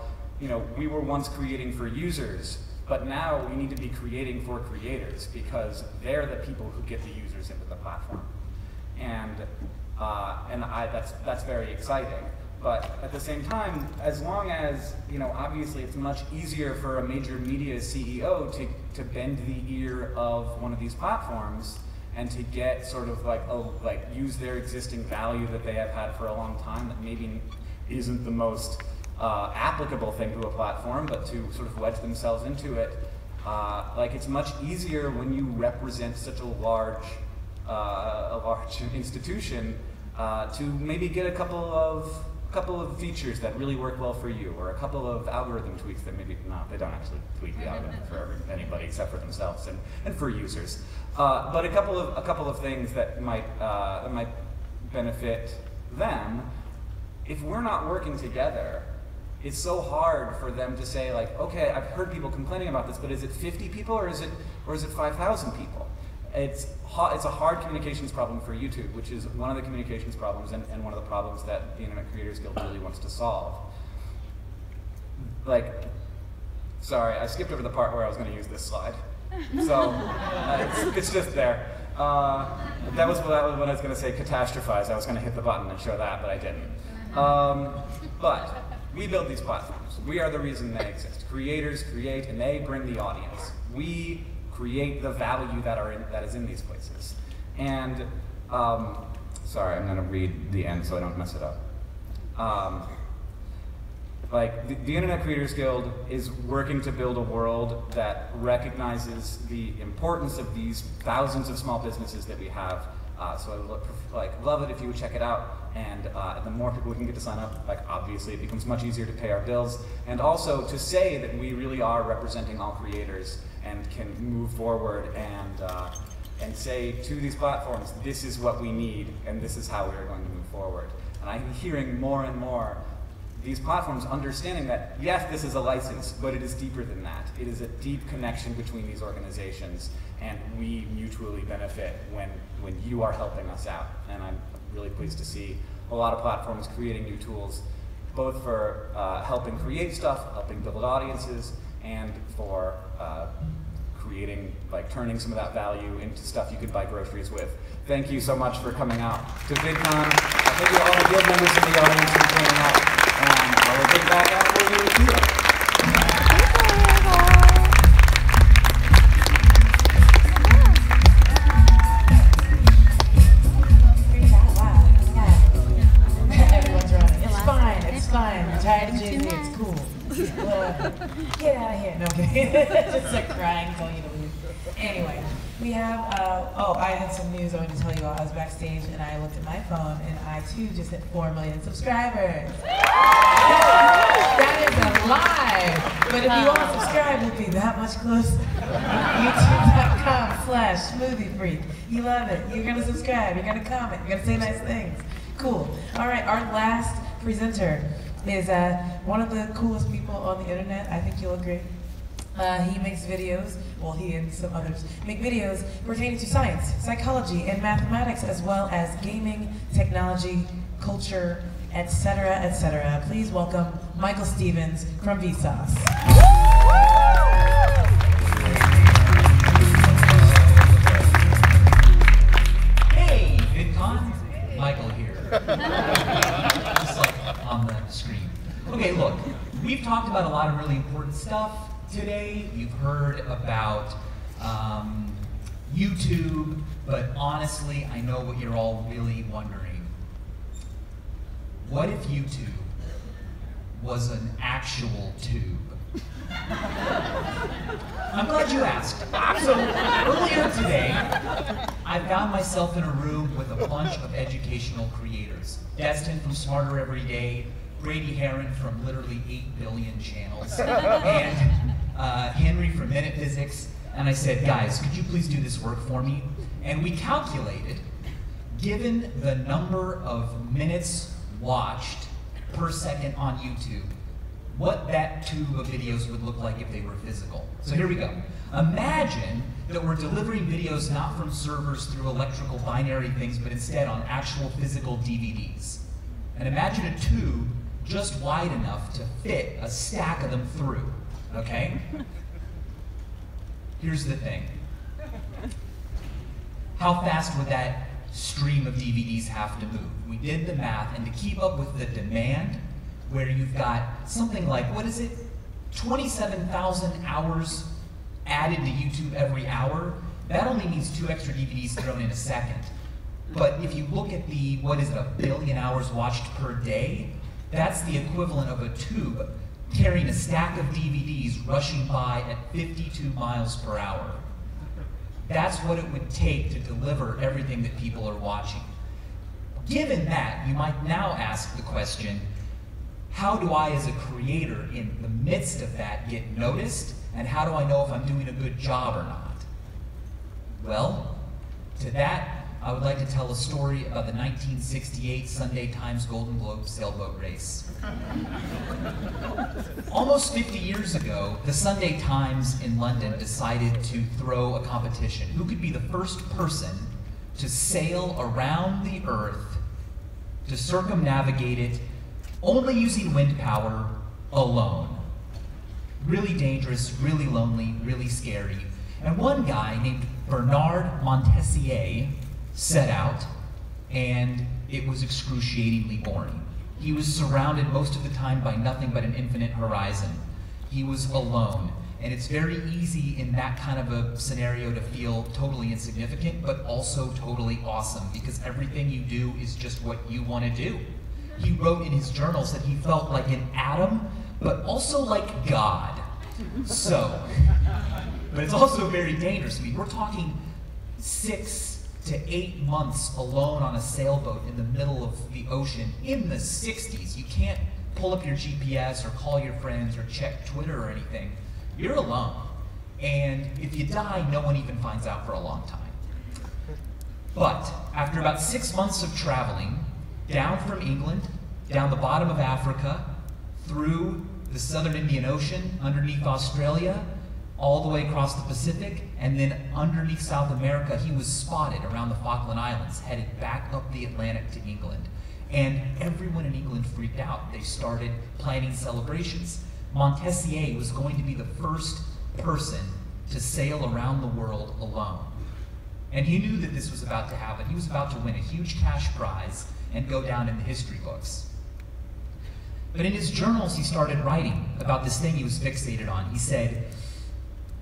we were once creating for users, but now we need to be creating for creators because they're the people who get the users into the platform. And that's very exciting. But at the same time, as long as, obviously it's much easier for a major media CEO to bend the ear of one of these platforms and to get sort of use their existing value that they have had for a long time that maybe isn't the most applicable thing to a platform, but to sort of wedge themselves into it. It's much easier when you represent such a large institution to maybe get a couple of features that really work well for you, or a couple of algorithm tweaks that maybe, no, they don't actually tweak the algorithm for anybody except for themselves and for users. But a couple of things that might benefit them. If we're not working together, it's so hard for them to say okay, I've heard people complaining about this, but is it 50 people or is it 5,000 people? It's a hard communications problem for YouTube, which is one of the communications problems and one of the problems that the Internet Creators Guild really wants to solve. Sorry, I skipped over the part where I was going to use this slide. So it's just there. That was what I was going to say, catastrophize. I was going to hit the button and show that, but I didn't. But we build these platforms. We are the reason they exist. Creators create and they bring the audience. We create the value that is in these places. And sorry, I'm going to read the end so I don't mess it up. The Internet Creators Guild is working to build a world that recognizes the importance of these thousands of small businesses that we have. So I would love it if you would check it out, and the more people we can get to sign up, obviously it becomes much easier to pay our bills, and also to say that we really are representing all creators and can move forward and say to these platforms, this is what we need, and this is how we are going to move forward. And I'm hearing more and more these platforms understanding that, yes, this is a license, but it is deeper than that. It is a deep connection between these organizations, and we mutually benefit when you are helping us out. And I'm really pleased to see a lot of platforms creating new tools, both for helping create stuff, helping build audiences, and for creating, turning some of that value into stuff you could buy groceries with. Thank you so much for coming out to VidCon. Thank you to all the Guild members in the audience for coming out. And I will get back after you here. Everyone's running. It's fine. It's fine. I'm tired of Jay-Z. It's cool. Get out of here. No, I'm kidding. Just crying, telling you to leave. Anyway, we have, oh, I had some news I wanted to tell you all. I was backstage and I looked at my phone and I too just hit 4 million subscribers. That is a lie. But if you all subscribe, we'll be that much closer. YouTube.com/SmoothieFreak. You love it. You're gonna subscribe, you're gonna comment, you're gonna say nice things. Cool. All right, our last presenter is one of the coolest people on the internet. I think you'll agree. He makes videos, well, he and some others make videos pertaining to science, psychology, and mathematics, as well as gaming, technology, culture, etc., etc. Please welcome Michael Stevens from Vsauce. Hey, VidCon. Michael here. Just like on the screen. Okay, look, we've talked about a lot of really important stuff today. You've heard about YouTube, but honestly, I know what you're all really wondering. What if YouTube was an actual tube? I'm glad you asked. So earlier today, I found myself in a room with a bunch of educational creators. Destin from Smarter Every Day, Brady Heron from literally 8 billion channels, and Henry from Minute Physics. And I said, guys, could you please do this work for me? And we calculated, given the number of minutes watched per second on YouTube, what that tube of videos would look like if they were physical. So here we go. Imagine that we're delivering videos not from servers through electrical binary things, but instead on actual physical DVDs. And imagine a tube just wide enough to fit a stack of them through, okay? Here's the thing. How fast would that stream of DVDs have to move? We did the math, and to keep up with the demand, where you've got something like, what is it, 27,000 hours added to YouTube every hour, that only means 2 extra DVDs thrown in a second. But if you look at the, what is it, 1 billion hours watched per day, that's the equivalent of a tube carrying a stack of DVDs rushing by at 52 miles per hour. That's what it would take to deliver everything that people are watching. Given that, you might now ask the question, how do I, as a creator, in the midst of that, get noticed? And how do I know if I'm doing a good job or not? Well, to that, I would like to tell a story about the 1968 Sunday Times Golden Globe sailboat race. Almost 50 years ago, the Sunday Times in London decided to throw a competition. Who could be the first person to sail around the Earth, to circumnavigate it, only using wind power, alone? Really dangerous, really lonely, really scary. And one guy named Bernard Montessier set out, and it was excruciatingly boring. He was surrounded most of the time by nothing but an infinite horizon. He was alone, and it's very easy in that kind of a scenario to feel totally insignificant, but also totally awesome, because everything you do is just what you want to do. He wrote in his journals that he felt like an atom, but also like God. So, but it's also very dangerous. I mean, we're talking 6 to 8 months alone on a sailboat in the middle of the ocean in the 60s. You can't pull up your GPS or call your friends or check Twitter or anything. You're alone. And if you die, no one even finds out for a long time. But after about 6 months of traveling, down from England, down the bottom of Africa, through the southern Indian Ocean, underneath Australia, all the way across the Pacific, and then underneath South America, he was spotted around the Falkland Islands, headed back up the Atlantic to England. And everyone in England freaked out. They started planning celebrations. Montessier was going to be the first person to sail around the world alone. And he knew that this was about to happen. He was about to win a huge cash prize and go down in the history books. But in his journals, he started writing about this thing he was fixated on. He said,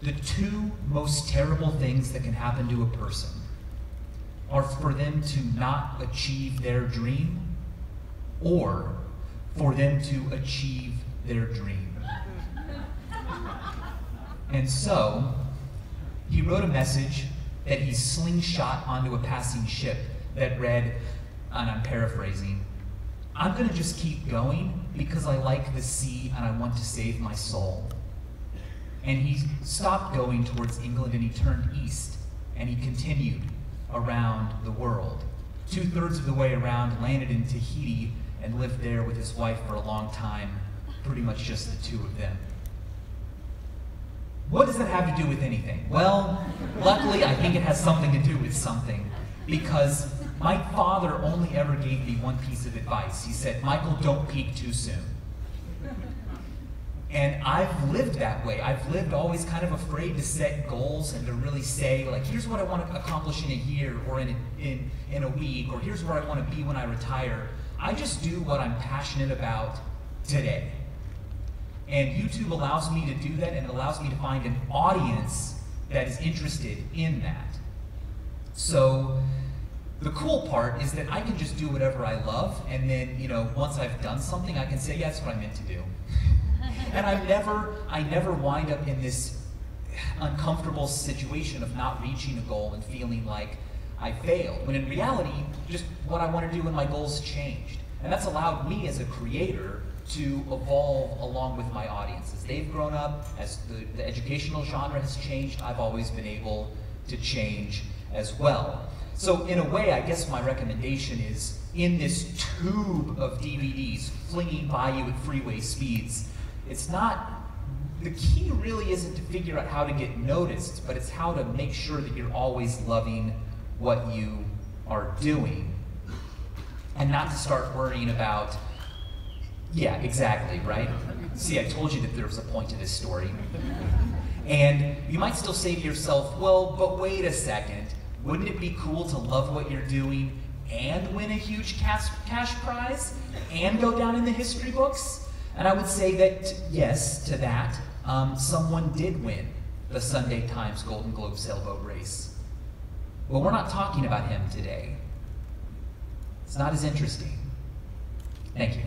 the 2 most terrible things that can happen to a person are for them to not achieve their dream, or for them to achieve their dream. And so, He wrote a message that he slingshot onto a passing ship that read, and I'm paraphrasing, "I'm gonna just keep going because I like the sea and I want to save my soul." And he stopped going towards England and he turned east and he continued around the world. 2/3 of the way around, landed in Tahiti and lived there with his wife for a long time, pretty much just the two of them. What does that have to do with anything? Well, luckily I think it has something to do with something, because my father only ever gave me one piece of advice. He said, "Michael, don't peak too soon." And I've lived that way. I've lived always kind of afraid to set goals and to really say, like, here's what I want to accomplish in a year or in a week, or here's where I want to be when I retire. I just do what I'm passionate about today. And YouTube allows me to do that, and it allows me to find an audience that is interested in that. So the cool part is that I can just do whatever I love, and then, you know, once I've done something, I can say, yeah, that's what I meant to do. And I never wind up in this uncomfortable situation of not reaching a goal and feeling like I failed, when in reality, just what I want to do and my goals changed. And that's allowed me as a creator to evolve along with my audience. As they've grown up, as the educational genre has changed, I've always been able to change as well. So in a way, I guess my recommendation is, in this tube of DVDs flinging by you at freeway speeds, it's not, the key really isn't to figure out how to get noticed, but it's how to make sure that you're always loving what you are doing, and not to start worrying about, yeah, exactly, right? See, I told you that there was a point to this story. And you might still say to yourself, well, but wait a second, wouldn't it be cool to love what you're doing and win a huge cash prize and go down in the history books? And I would say that yes to that. Someone did win the Sunday Times Golden Globe sailboat race. But we're not talking about him today. It's not as interesting. Thank you.